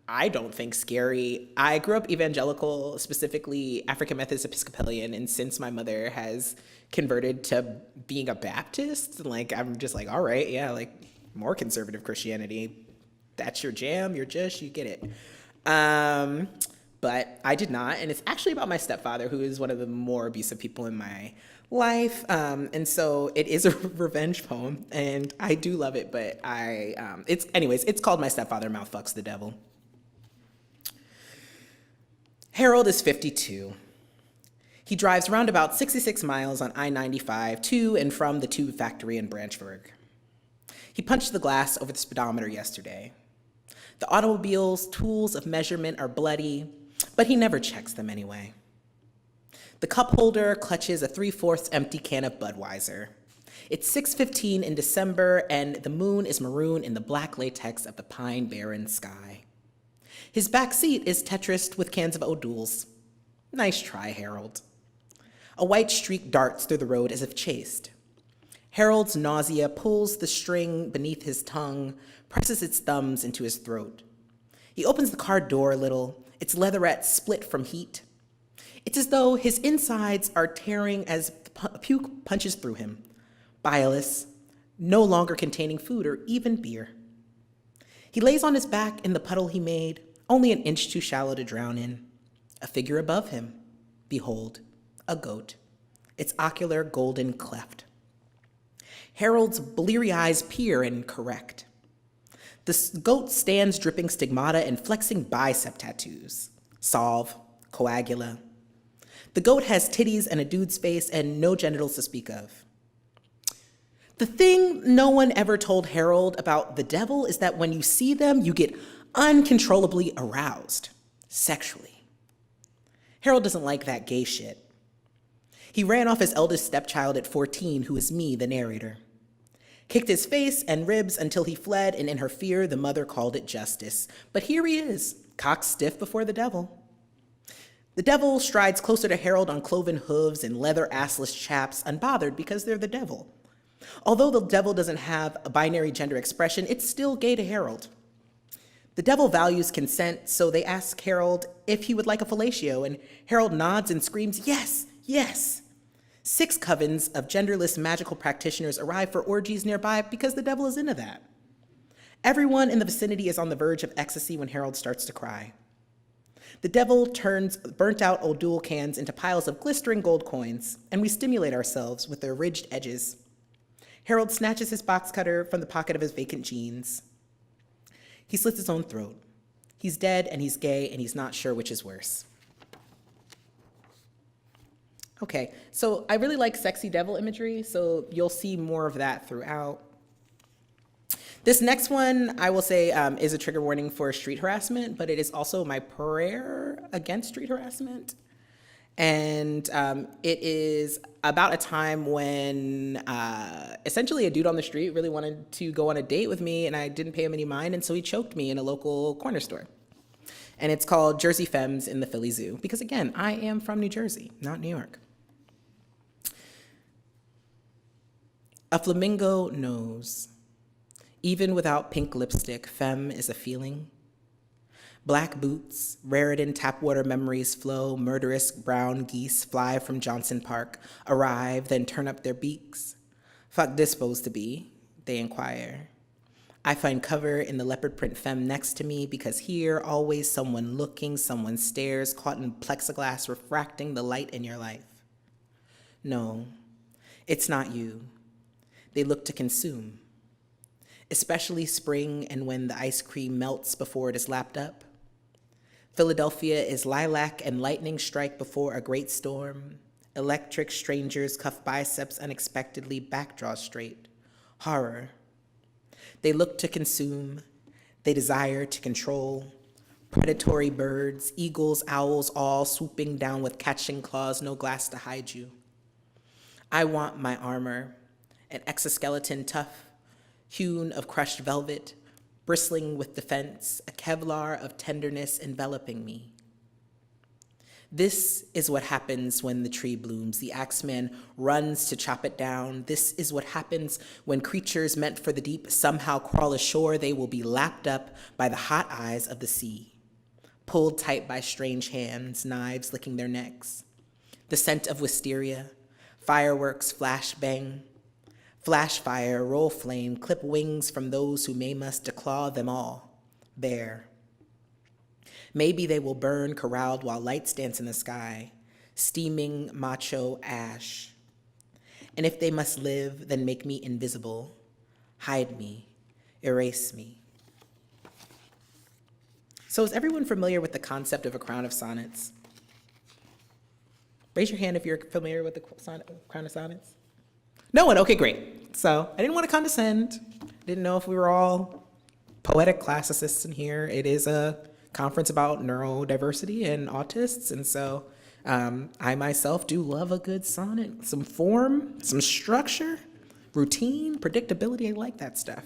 I don't think, scary. I grew up evangelical, specifically African Methodist Episcopalian, and since my mother has converted to being a Baptist, like I'm just like, all right, yeah, like more conservative Christianity. That's your jam, you get it. But I did not, and it's actually about my stepfather, who is one of the more abusive people in my life. And so it is a revenge poem, and I do love it, but it's called My Stepfather Mouth Fucks the Devil. Harold is 52. He drives around about 66 miles on I-95 to and from the tube factory in Branchburg. He punched the glass over the speedometer yesterday. The automobile's tools of measurement are bloody, but he never checks them anyway. The cup holder clutches a 3/4 empty can of Budweiser. It's 6:15 in December, and the moon is maroon in the black latex of the pine barren sky. His back seat is tetrised with cans of O'Doul's. Nice try, Harold. A white streak darts through the road as if chased. Harold's nausea pulls the string beneath his tongue, presses its thumbs into his throat. He opens the car door a little, its leatherette split from heat. It's as though his insides are tearing as puke punches through him, bileless, no longer containing food or even beer. He lays on his back in the puddle he made, only an inch too shallow to drown in. A figure above him. Behold, a goat, its ocular golden cleft. Harold's bleary eyes peer and correct. The goat stands dripping stigmata and flexing bicep tattoos. Solve, coagula. The goat has titties and a dude's face and no genitals to speak of. The thing no one ever told Harold about the devil is that when you see them, you get uncontrollably aroused, sexually. Harold doesn't like that gay shit. He ran off his eldest stepchild at 14, who is me, the narrator. Kicked his face and ribs until he fled, and in her fear, the mother called it justice. But here he is, cocked stiff before the devil. The devil strides closer to Harold on cloven hooves and leather assless chaps, unbothered because they're the devil. Although the devil doesn't have a binary gender expression, it's still gay to Harold. The devil values consent, so they ask Harold if he would like a fellatio, and Harold nods and screams, yes, yes. 6 covens of genderless magical practitioners arrive for orgies nearby because the devil is into that. Everyone in the vicinity is on the verge of ecstasy when Harold starts to cry. The devil turns burnt-out old dual cans into piles of glistering gold coins, and we stimulate ourselves with their ridged edges. Harold snatches his box cutter from the pocket of his vacant jeans. He slits his own throat. He's dead, and he's gay, and he's not sure which is worse. Okay, so I really like sexy devil imagery, so you'll see more of that throughout. This next one, I will say, is a trigger warning for street harassment, but it is also my prayer against street harassment. And it is about a time when essentially a dude on the street really wanted to go on a date with me, and I didn't pay him any mind, and so he choked me in a local corner store. And it's called Jersey Femmes in the Philly Zoo, because again, I am from New Jersey, not New York. A flamingo knows. Even without pink lipstick, femme is a feeling. Black boots, Raritan tapwater memories flow, murderous brown geese fly from Johnson Park, arrive, then turn up their beaks. Fuck this supposed to be, they inquire. I find cover in the leopard print femme next to me because here, always someone looking, someone stares, caught in plexiglass refracting the light in your life. No, it's not you. They look to consume. Especially spring and when the ice cream melts before it is lapped up. Philadelphia is lilac and lightning strike before a great storm. Electric strangers cuff biceps unexpectedly, backdraw straight. Horror. They look to consume. They desire to control. Predatory birds, eagles, owls, all swooping down with catching claws, no glass to hide you. I want my armor, an exoskeleton tough, hewn of crushed velvet, bristling with defense, a Kevlar of tenderness enveloping me. This is what happens when the tree blooms. The axeman runs to chop it down. This is what happens when creatures meant for the deep somehow crawl ashore. They will be lapped up by the hot eyes of the sea, pulled tight by strange hands, knives licking their necks. The scent of wisteria, fireworks flash bang, flash fire, roll flame, clip wings from those who maim us to claw them all bare. Maybe they will burn corralled while lights dance in the sky, steaming macho ash. And if they must live, then make me invisible, hide me, erase me. So is everyone familiar with the concept of a crown of sonnets? Raise your hand if you're familiar with the crown of sonnets. No one? Okay, great. So I didn't want to condescend. Didn't know if we were all poetic classicists in here. It is a conference about neurodiversity and autists, and so I myself do love a good sonnet. Some form, some structure, routine, predictability. I like that stuff.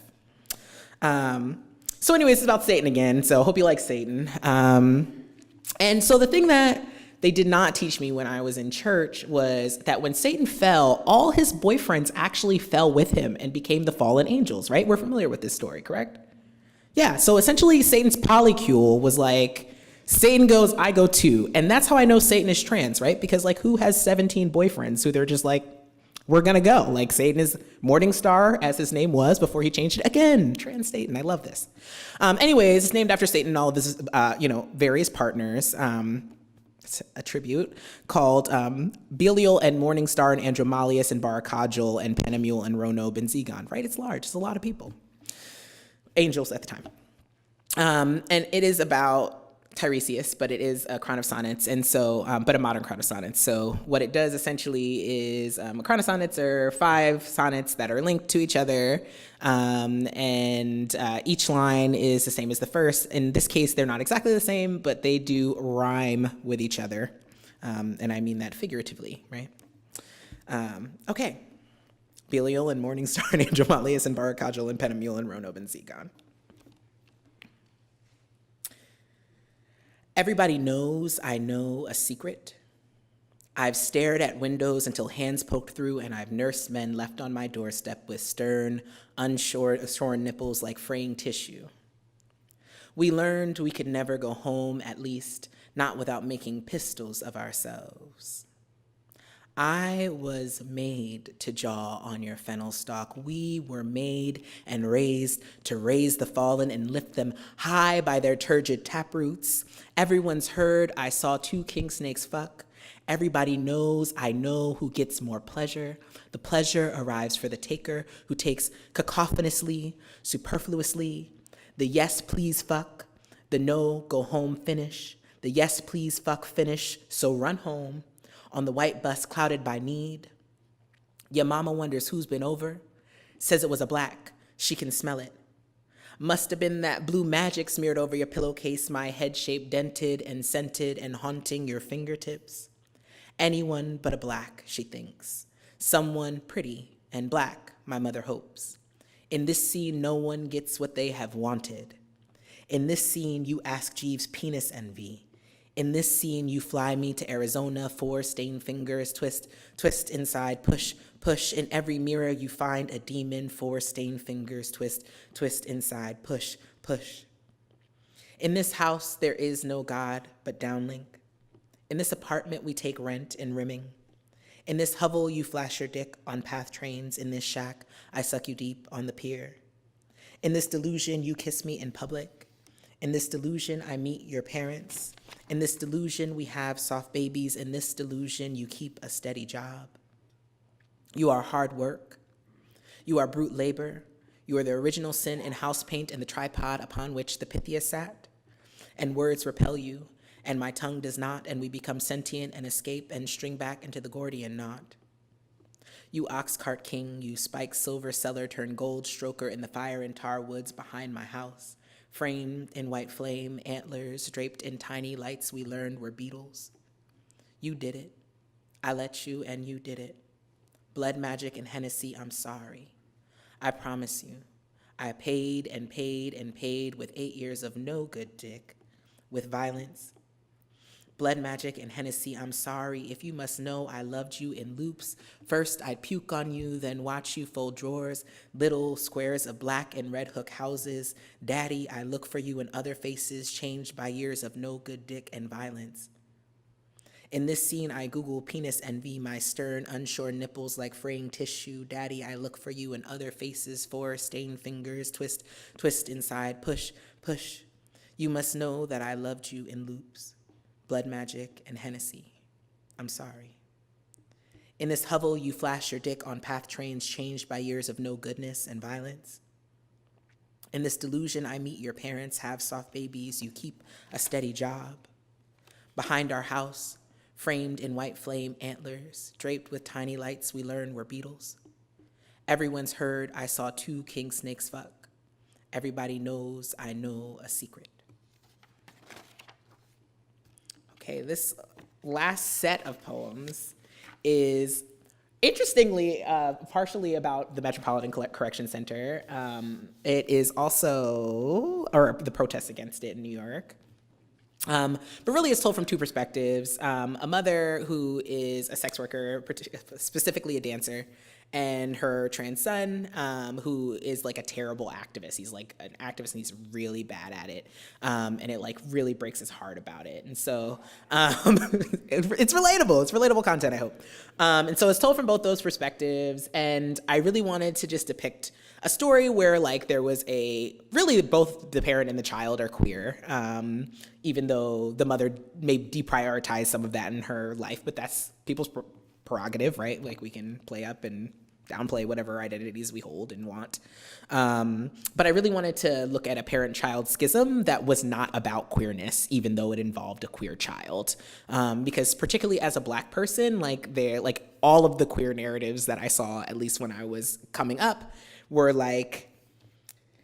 So anyways, it's about Satan again, so I hope you like Satan. And so the thing that they did not teach me when I was in church was that when Satan fell, all his boyfriends actually fell with him and became the fallen angels, right? We're familiar with this story, correct? Yeah, so essentially Satan's polycule was like, Satan goes, I go too. And that's how I know Satan is trans, right? Because like who has 17 boyfriends who they're just like, we're gonna go. Like Satan is Morningstar, as his name was before he changed it. Again, trans Satan, I love this. Anyways, it's named after Satan and all of his, various partners. It's a tribute called Belial and Morningstar and Andromalius and Barakajal and Penamule and Ronob and Zegon, right? It's large, it's a lot of people. Angels at the time. And it is about Tiresias, but it is a crown of sonnets, and so, but a modern crown of sonnets. So what it does essentially is a crown of sonnets are 5 sonnets that are linked to each other, and each line is the same as the first. In this case, they're not exactly the same, but they do rhyme with each other. And I mean that figuratively, right? Okay. Belial and Morningstar and Andromalius and Barakajal and Penamule and Ronob and Segon. Everybody knows I know a secret. I've stared at windows until hands poked through, and I've nursed men left on my doorstep with stern, unshorn nipples like fraying tissue. We learned we could never go home, at least not without making pistols of ourselves. I was made to jaw on your fennel stalk. We were made and raised to raise the fallen and lift them high by their turgid taproots. Everyone's heard I saw 2 king snakes fuck. Everybody knows I know who gets more pleasure. The pleasure arrives for the taker, who takes cacophonously, superfluously. The yes, please fuck. The no, go home finish. The yes, please fuck finish, so run home. On the white bus clouded by need. Your mama wonders who's been over. Says it was a black, she can smell it. Must have been that blue magic smeared over your pillowcase, my head shape dented and scented and haunting your fingertips. Anyone but a black, she thinks. Someone pretty and black, my mother hopes. In this scene, no one gets what they have wanted. In this scene, you ask Jeeves' penis envy. In this scene, you fly me to Arizona, 4 stained fingers, twist, twist inside, push, push. In every mirror, you find a demon, 4 stained fingers, twist, twist inside, push, push. In this house, there is no God but downlink. In this apartment, we take rent in rimming. In this hovel, you flash your dick on path trains. In this shack, I suck you deep on the pier. In this delusion, you kiss me in public. In this delusion, I meet your parents. In this delusion, we have soft babies. In this delusion, you keep a steady job. You are hard work. You are brute labor. You are the original sin in house paint and the tripod upon which the Pythia sat. And words repel you, and my tongue does not, and we become sentient and escape and string back into the Gordian knot. You ox cart king, you spike silver seller turned gold stroker in the fire and tar woods behind my house. Framed in white flame, antlers draped in tiny lights we learned were beetles. You did it. I let you, and you did it. Blood magic and Hennessy, I'm sorry. I promise you. I paid and paid and paid with 8 years of no good dick, with violence. Blood magic and Hennessy, I'm sorry. If you must know, I loved you in loops. First, I'd puke on you, then watch you fold drawers, little squares of black and red hook houses. Daddy, I look for you in other faces, changed by years of no good dick and violence. In this scene, I Google penis envy, my stern, unshorn nipples like fraying tissue. Daddy, I look for you in other faces, 4 stained fingers, twist, twist inside, push, push. You must know that I loved you in loops. Blood magic and Hennessy, I'm sorry. In this hovel, you flash your dick on path trains changed by years of no goodness and violence. In this delusion, I meet your parents, have soft babies, you keep a steady job. Behind our house, framed in white flame antlers, draped with tiny lights we learned were beetles. Everyone's heard I saw 2 king snakes fuck. Everybody knows I know a secret. Okay, this last set of poems is interestingly partially about the Metropolitan Correction Center. It is also, or the protests against it in New York. But really it's told from 2 perspectives. A mother who is a sex worker, specifically a dancer, and her trans son, who is like a terrible activist. He's like an activist and he's really bad at it. And it like really breaks his heart about it. And so it's relatable. It's relatable content, I hope. And so it's told from both those perspectives. And I really wanted to just depict a story where like there was really both the parent and the child are queer, even though the mother may deprioritize some of that in her life, but that's people's prerogative, right? Like we can play up and downplay whatever identities we hold and want. But I really wanted to look at a parent-child schism that was not about queerness, even though it involved a queer child. Because particularly as a Black person, like all of the queer narratives that I saw, at least when I was coming up, were like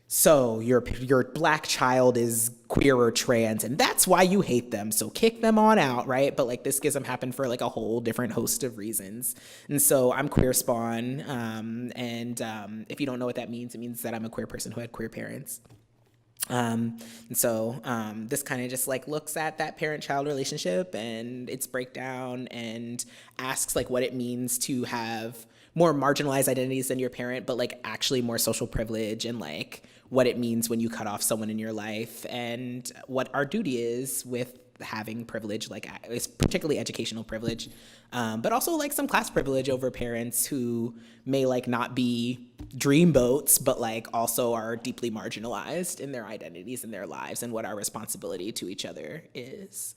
So your black child is queer or trans, and that's why you hate them. So kick them on out, right? But like this schism happened for like a whole different host of reasons. And so I'm queer spawn, and if you don't know what that means, it means that I'm a queer person who had queer parents. And so this kind of just like looks at that parent-child relationship and its breakdown and asks like what it means to have more marginalized identities than your parent, but like actually more social privilege, and like what it means when you cut off someone in your life, and what our duty is with having privilege, like it's particularly educational privilege, but also like some class privilege over parents who may like not be dreamboats, but like also are deeply marginalized in their identities and their lives, and what our responsibility to each other is.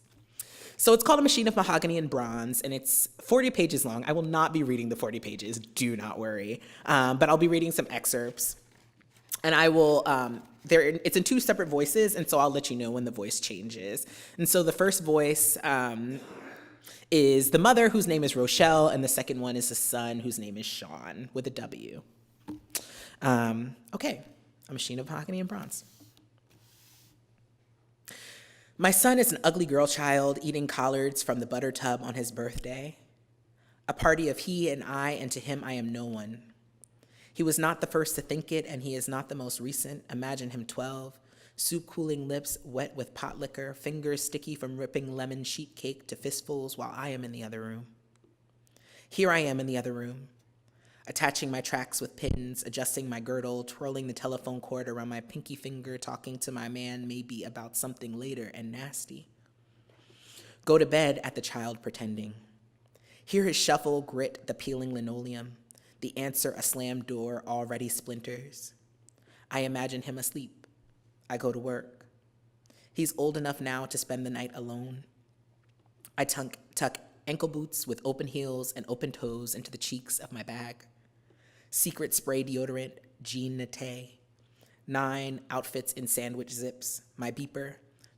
So it's called A Machine of Mahogany and Bronze, and it's 40 pages long. I will not be reading the 40 pages, do not worry. But I'll be reading some excerpts. And I will, it's in two separate voices, and so I'll let you know when the voice changes. And so the first voice is the mother, whose name is Rochelle, and the second one is the son, whose name is Sean, with a W. Okay, A Machine of Mahogany and Bronze. My son is an ugly girl child eating collards from the butter tub on his birthday. A party of he and I, and to him I am no one. He was not the first to think it, and he is not the most recent. Imagine him 12, soup-cooling lips wet with pot liquor, fingers sticky from ripping lemon sheet cake to fistfuls while I am in the other room. Here I am in the other room, attaching my tracks with pins, adjusting my girdle, twirling the telephone cord around my pinky finger, talking to my man maybe about something later and nasty. Go to bed at the child pretending. Hear his shuffle grit the peeling linoleum, the answer a slammed door already splinters. I imagine him asleep. I go to work. He's old enough now to spend the night alone. I tuck ankle boots with open heels and open toes into the cheeks of my bag. Secret spray deodorant, Jean Nate, 9 outfits in sandwich zips, my beeper,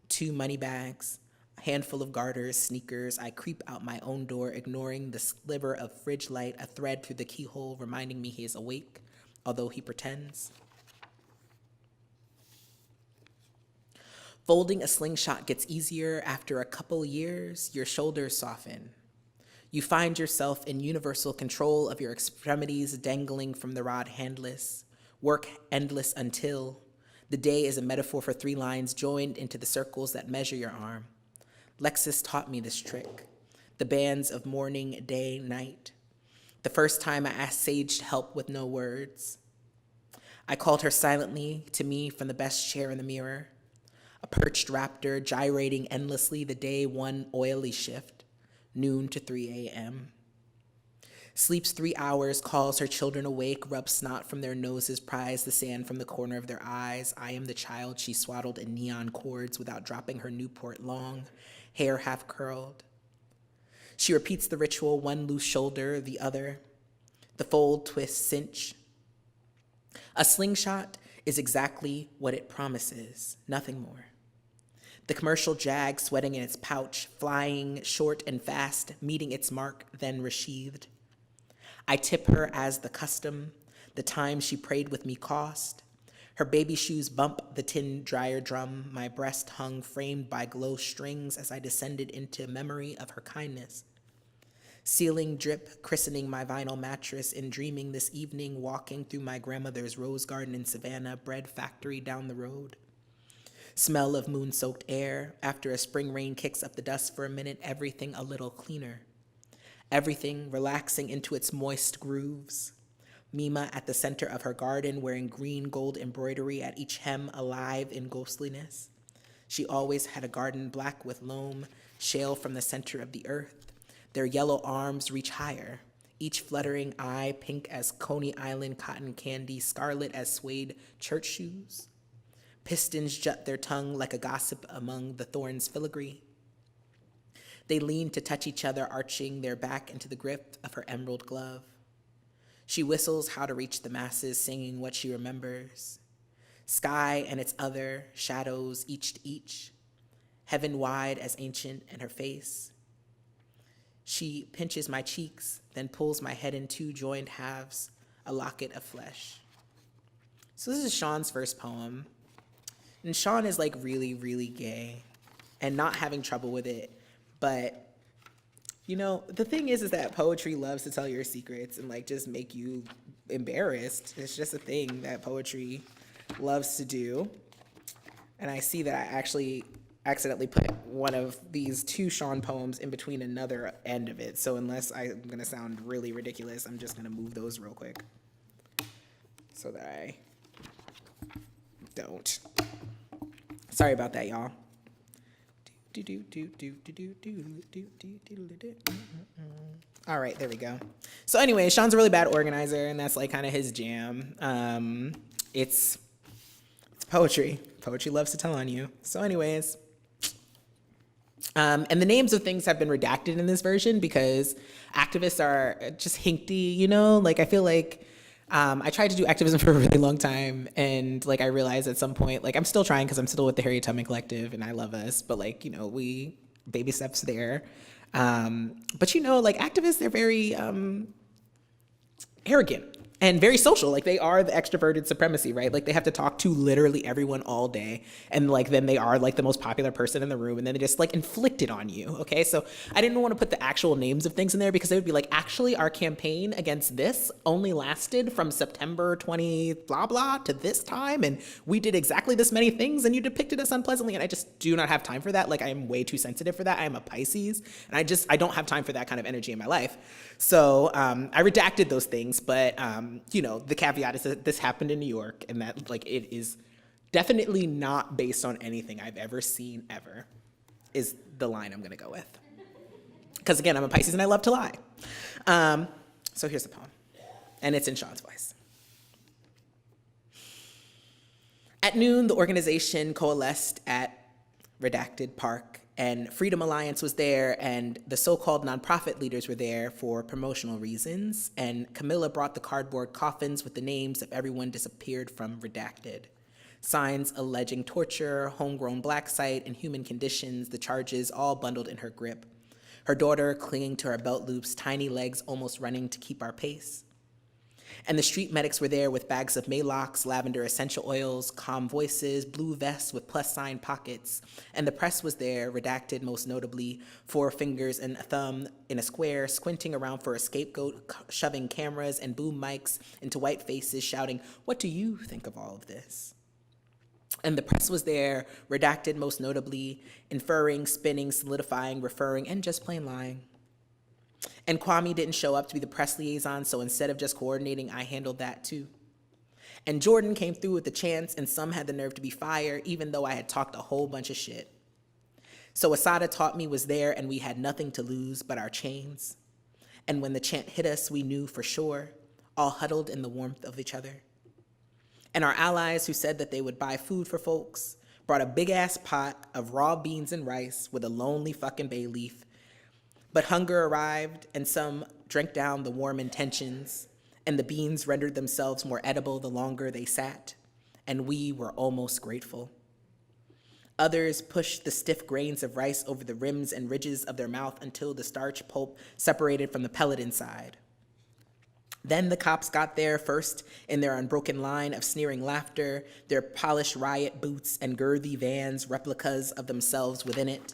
2 money bags, a handful of garters, sneakers. I creep out my own door, ignoring the sliver of fridge light, a thread through the keyhole reminding me he is awake, although he pretends. Folding a slingshot gets easier after a couple years. Your shoulders soften. You find yourself in universal control of your extremities dangling from the rod handless. Work endless until the day is a metaphor for 3 lines joined into the circles that measure your arm. Lexus taught me this trick. The bands of morning, day, night. The first time I asked Sage to help with no words. I called her silently to me from the best chair in the mirror. A perched raptor gyrating endlessly, the day one oily shift. Noon to 3 a.m. Sleeps 3 hours, calls her children awake, rubs snot from their noses, pries the sand from the corner of their eyes. I am the child she swaddled in neon cords without dropping her Newport long, hair half curled. She repeats the ritual, one loose shoulder, the other. The fold, twist, cinch. A slingshot is exactly what it promises, nothing more. The commercial jag sweating in its pouch, flying short and fast, meeting its mark, then resheathed. I tip her as the custom, the time she prayed with me cost. Her baby shoes bump the tin dryer drum, my breast hung framed by glow strings as I descended into memory of her kindness. Ceiling drip, christening my vinyl mattress, in dreaming this evening, walking through my grandmother's rose garden in Savannah, bread factory down the road. Smell of moon-soaked air. After a spring rain kicks up the dust for a minute, everything a little cleaner. Everything relaxing into its moist grooves. Mima at the center of her garden, wearing green gold embroidery at each hem, alive in ghostliness. She always had a garden black with loam, shale from the center of the earth. Their yellow arms reach higher, each fluttering eye pink as Coney Island cotton candy, scarlet as suede church shoes. Pistons jut their tongue like a gossip among the thorns filigree. They lean to touch each other, arching their back into the grip of her emerald glove. She whistles how to reach the masses, singing what she remembers. Sky and its other, shadows each to each, heaven wide as ancient in her face. She pinches my cheeks, then pulls my head in 2 joined halves, a locket of flesh. So this is Sean's first poem. And Sean is like really, really gay and not having trouble with it. But, you know, the thing is that poetry loves to tell your secrets and like just make you embarrassed. It's just a thing that poetry loves to do. And I see that I actually accidentally put one of these two Sean poems in between another end of it. So unless I'm gonna sound really ridiculous, I'm just gonna move those real quick so that I don't. Sorry about that, y'all. All right, there we go. So anyway, Sean's a really bad organizer, and that's like kind of his jam. It's poetry. Poetry loves to tell on you. So anyways, and the names of things have been redacted in this version because activists are just hinky, you know? Like, I feel like I tried to do activism for a really long time, and like I realized at some point, like I'm still trying because I'm still with the Harriet Tubman Collective and I love us, but like, you know, we baby steps there. But you know, like activists, they're very arrogant and very social. Like they are the extroverted supremacy, right? Like they have to talk to literally everyone all day. And like, then they are like the most popular person in the room. And then they just like inflict it on you. Okay. So I didn't want to put the actual names of things in there because they would be like, actually our campaign against this only lasted from September 20 blah, blah to this time. And we did exactly this many things and you depicted us unpleasantly. And I just do not have time for that. Like I am way too sensitive for that. I am a Pisces and I don't have time for that kind of energy in my life. So I redacted those things, but you know, the caveat is that this happened in New York and that like it is definitely not based on anything I've ever seen ever is the line I'm gonna go with. Because again, I'm a Pisces and I love to lie. So here's the poem and it's in Sean's voice. At noon, the organization coalesced at Redacted Park and Freedom Alliance was there, and the so-called nonprofit leaders were there for promotional reasons, and Camilla brought the cardboard coffins with the names of everyone disappeared from Redacted. Signs alleging torture, homegrown black site, and human conditions, the charges all bundled in her grip. Her daughter clinging to her belt loops, tiny legs almost running to keep our pace. And the street medics were there with bags of Maalox, lavender essential oils, calm voices, blue vests with plus sign pockets. And the press was there, redacted most notably, 4 fingers and a thumb in a square, squinting around for a scapegoat, shoving cameras and boom mics into white faces, shouting, "What do you think of all of this?" And the press was there, redacted most notably, inferring, spinning, solidifying, referring, and just plain lying. And Kwame didn't show up to be the press liaison, so instead of just coordinating, I handled that too. And Jordan came through with the chance, and some had the nerve to be fired, even though I had talked a whole bunch of shit. So Asada taught me was there, and we had nothing to lose but our chains. And when the chant hit us, we knew for sure, all huddled in the warmth of each other. And our allies who said that they would buy food for folks brought a big-ass pot of raw beans and rice with a lonely fucking bay leaf. But hunger arrived, and some drank down the warm intentions, and the beans rendered themselves more edible the longer they sat, and we were almost grateful. Others pushed the stiff grains of rice over the rims and ridges of their mouth until the starch pulp separated from the pellet inside. Then the cops got there first in their unbroken line of sneering laughter, their polished riot boots and girthy vans, replicas of themselves within it.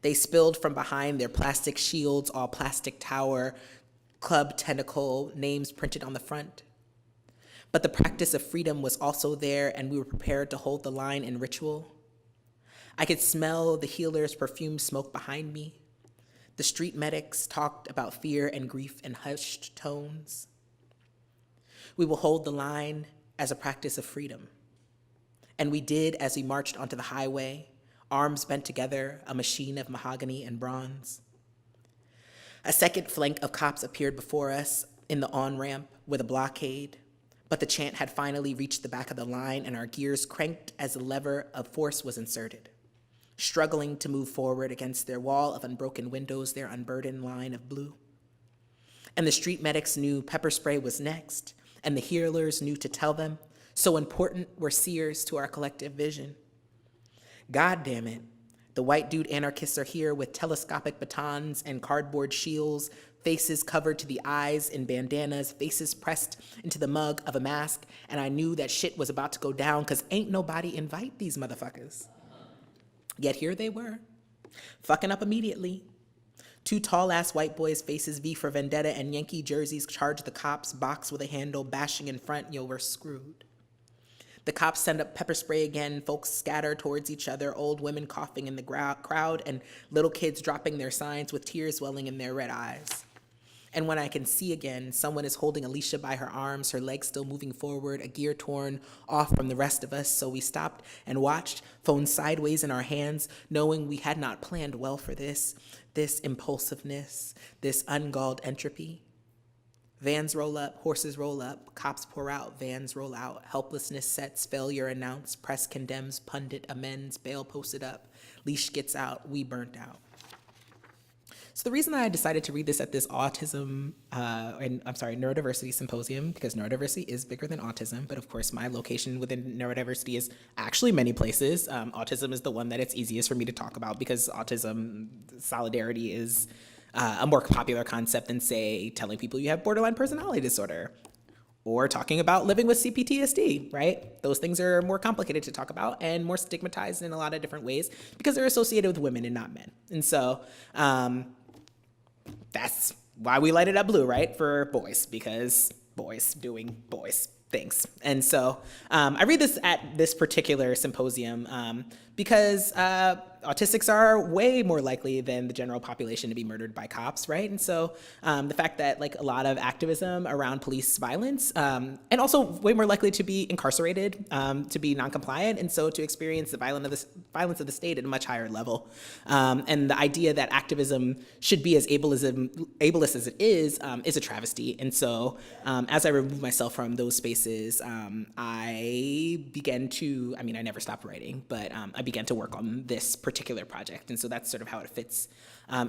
They spilled from behind their plastic shields, all plastic tower, club tentacle, names printed on the front. But the practice of freedom was also there, and we were prepared to hold the line in ritual. I could smell the healer's perfumed smoke behind me. The street medics talked about fear and grief in hushed tones. We will hold the line as a practice of freedom. And we did as we marched onto the highway, arms bent together, a machine of mahogany and bronze. A second flank of cops appeared before us in the on-ramp with a blockade, but the chant had finally reached the back of the line and our gears cranked as the lever of force was inserted, struggling to move forward against their wall of unbroken windows, their unburdened line of blue. And the street medics knew pepper spray was next, and the healers knew to tell them, so important were seers to our collective vision. God damn it, the white dude anarchists are here with telescopic batons and cardboard shields faces covered to the eyes in bandanas, faces pressed into the mug of a mask, and I knew that shit was about to go down because ain't nobody invite these motherfuckers. Yet here they were, fucking up immediately. Two tall-ass white boys, faces V for Vendetta, and Yankee jerseys charge the cops, box with a handle, bashing in front, yo, we're screwed. The cops send up pepper spray again, folks scatter towards each other, old women coughing in the crowd, and little kids dropping their signs with tears welling in their red eyes. And when I can see again, someone is holding Alicia by her arms, her legs still moving forward, a gear torn off from the rest of us, so we stopped and watched, phone sideways in our hands, knowing we had not planned well for this impulsiveness, this ungalled entropy. Vans roll up, horses roll up, cops pour out, vans roll out, helplessness sets, failure announced, press condemns, pundit amends, bail posted up, leash gets out, we burnt out. So the reason I decided to read this at this neurodiversity symposium, because neurodiversity is bigger than autism, but of course my location within neurodiversity is actually many places. Autism is the one that it's easiest for me to talk about because autism solidarity is a more popular concept than, say, telling people you have borderline personality disorder or talking about living with CPTSD, right? Those things are more complicated to talk about and more stigmatized in a lot of different ways because they're associated with women and not men. And so that's why we light it up blue, right? For boys, because boys doing boys things. And so I read this at this particular symposium because autistics are way more likely than the general population to be murdered by cops, right? And so the fact that like a lot of activism around police violence and also way more likely to be incarcerated, to be non-compliant, and so to experience the violence of the state at a much higher level. And the idea that activism should be as ableist as it is a travesty. And so as I removed myself from those spaces, I began to, I never stopped writing, but I began to work on this particular project. And so that's sort of how it fits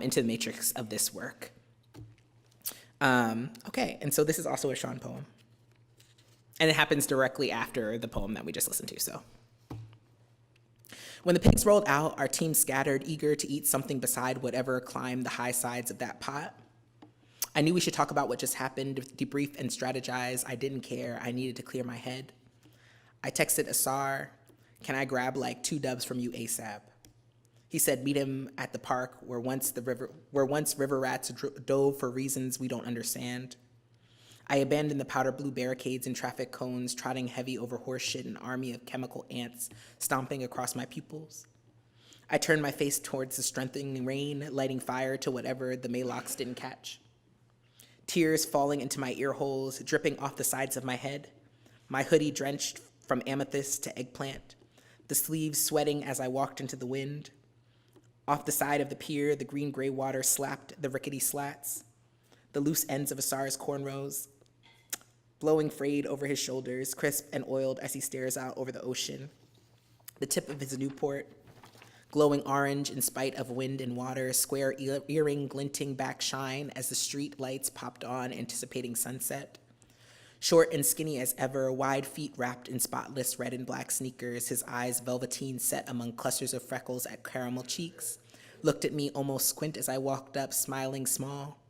into the matrix of this work. Okay, and so this is also a Sean poem. And it happens directly after the poem that we just listened to, so. When the pigs rolled out, our team scattered, eager to eat something beside whatever climbed the high sides of that pot. I knew we should talk about what just happened, debrief and strategize. I didn't care, I needed to clear my head. I texted Asar, can I grab like 2 dubs from you ASAP? He said, meet him at the park where once river rats dove for reasons we don't understand. I abandoned the powder blue barricades and traffic cones, trotting heavy over horse shit, an army of chemical ants stomping across my pupils. I turned my face towards the strengthening rain, lighting fire to whatever the Maylocks didn't catch. Tears falling into my ear holes, dripping off the sides of my head, my hoodie drenched from amethyst to eggplant, the sleeves sweating as I walked into the wind. Off the side of the pier, the green-gray water slapped the rickety slats, the loose ends of Asar's cornrows, blowing frayed over his shoulders, crisp and oiled as he stares out over the ocean. The tip of his Newport, glowing orange in spite of wind and water, square earring glinting back shine as the street lights popped on, anticipating sunset. Short and skinny as ever, wide feet wrapped in spotless red and black sneakers, his eyes velveteen set among clusters of freckles at caramel cheeks, looked at me almost squint as I walked up, smiling small.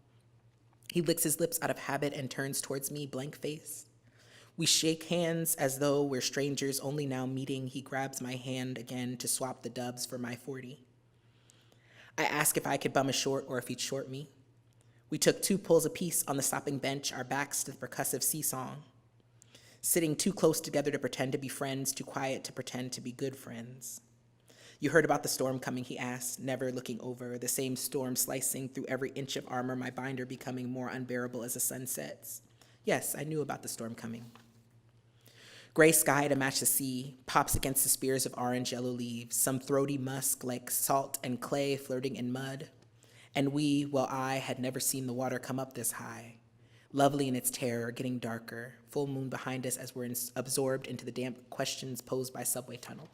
He licks his lips out of habit and turns towards me, blank face. We shake hands as though we're strangers only now meeting. He grabs my hand again to swap the dubs for my 40. I ask if I could bum a short or if he'd short me. We took 2 pulls apiece on the stopping bench, our backs to the percussive sea-song. Sitting too close together to pretend to be friends, too quiet to pretend to be good friends. You heard about the storm coming, he asked, never looking over, the same storm slicing through every inch of armor, my binder becoming more unbearable as the sun sets. Yes, I knew about the storm coming. Gray sky to match the sea, pops against the spears of orange yellow leaves, some throaty musk like salt and clay flirting in mud. And I had never seen the water come up this high, lovely in its terror, getting darker, full moon behind us as we're absorbed into the damp questions posed by subway tunnels.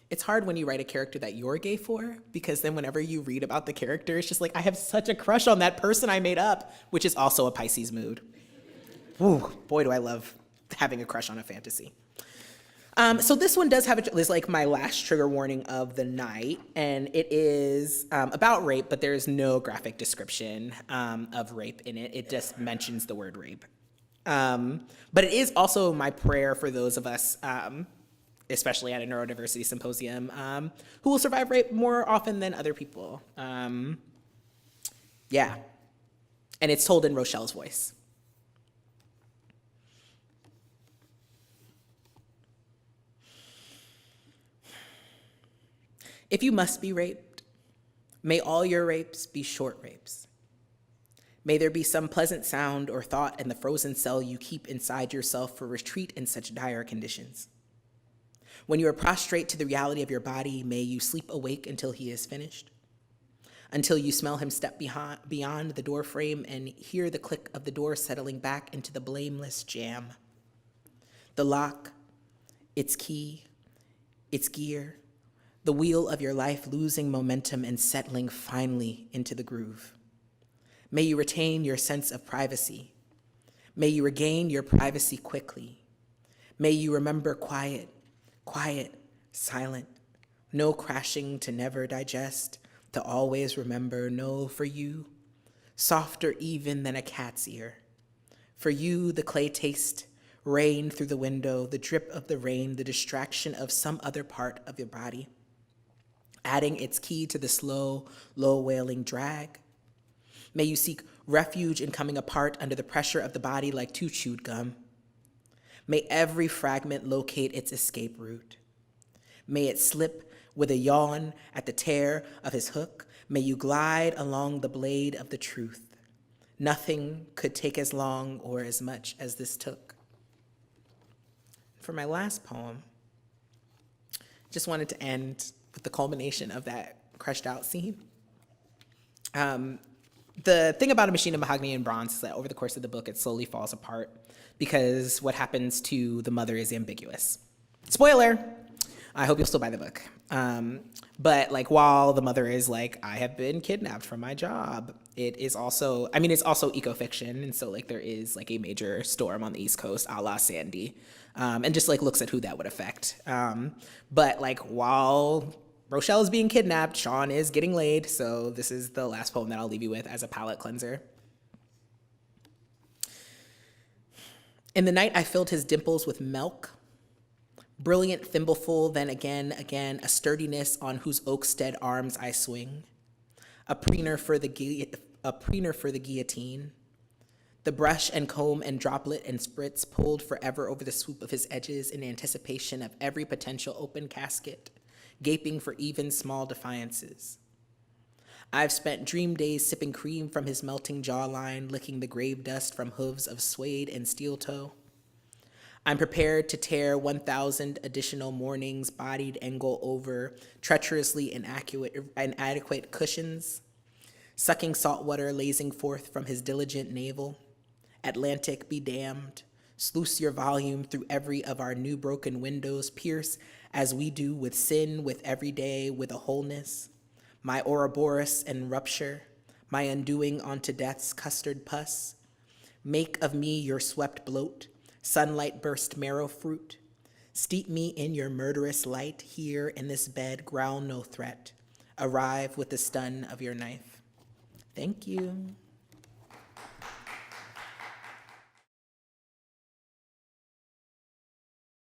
It's hard when you write a character that you're gay for, because then whenever you read about the character, it's just like, I have such a crush on that person I made up, which is also a Pisces mood. Ooh, boy, do I love having a crush on a fantasy. So this one does have is like my last trigger warning of the night, and it is about rape, but there's no graphic description of rape in it. It just mentions the word rape. But it is also my prayer for those of us, especially at a neurodiversity symposium, who will survive rape more often than other people. Yeah. And it's told in Rochelle's voice. If you must be raped, may all your rapes be short rapes. May there be some pleasant sound or thought in the frozen cell you keep inside yourself for retreat in such dire conditions. When you are prostrate to the reality of your body, may you sleep awake until he is finished, until you smell him step beyond the door frame and hear the click of the door settling back into the blameless jam. The lock, its key, its gear, the wheel of your life losing momentum and settling finally into the groove. May you retain your sense of privacy. May you regain your privacy quickly. May you remember quiet, silent, no crashing to never digest, to always remember, no, for you, softer even than a cat's ear. For you, the clay taste, rain through the window, the drip of the rain, the distraction of some other part of your body, adding its key to the slow, low wailing drag. May you seek refuge in coming apart under the pressure of the body like two chewed gum. May every fragment locate its escape route. May it slip with a yawn at the tear of his hook. May you glide along the blade of the truth. Nothing could take as long or as much as this took. For my last poem, just wanted to end with the culmination of that crushed out scene. The thing about A Machine of Mahogany and Bronze is that over the course of the book, it slowly falls apart because what happens to the mother is ambiguous. Spoiler, I hope you'll still buy the book. But like while the mother is like, I have been kidnapped from my job, it is also, I mean, it's also eco-fiction. And so like there is like a major storm on the East Coast, a la Sandy, and just like looks at who that would affect. But like while Rochelle is being kidnapped, Sean is getting laid. So this is the last poem that I'll leave you with as a palate cleanser. In the night, I filled his dimples with milk. Brilliant thimbleful, then again, a sturdiness on whose oak-stead arms I swing. A preener for the guillotine. The brush and comb and droplet and spritz pulled forever over the swoop of his edges in anticipation of every potential open casket, gaping for even small defiances. I've spent dream days sipping cream from his melting jawline, licking the grave dust from hooves of suede and steel toe. I'm prepared to tear 1,000 additional mornings bodied angle over treacherously inadequate cushions, sucking salt water lazing forth from his diligent navel. Atlantic be damned, sluice your volume through every of our new broken windows, pierce as we do with sin, with every day, with a wholeness. My Ouroboros and rupture, my undoing onto death's custard pus. Make of me your swept bloat, sunlight burst marrow fruit. Steep me in your murderous light, here in this bed, growl no threat. Arrive with the stun of your knife. Thank you.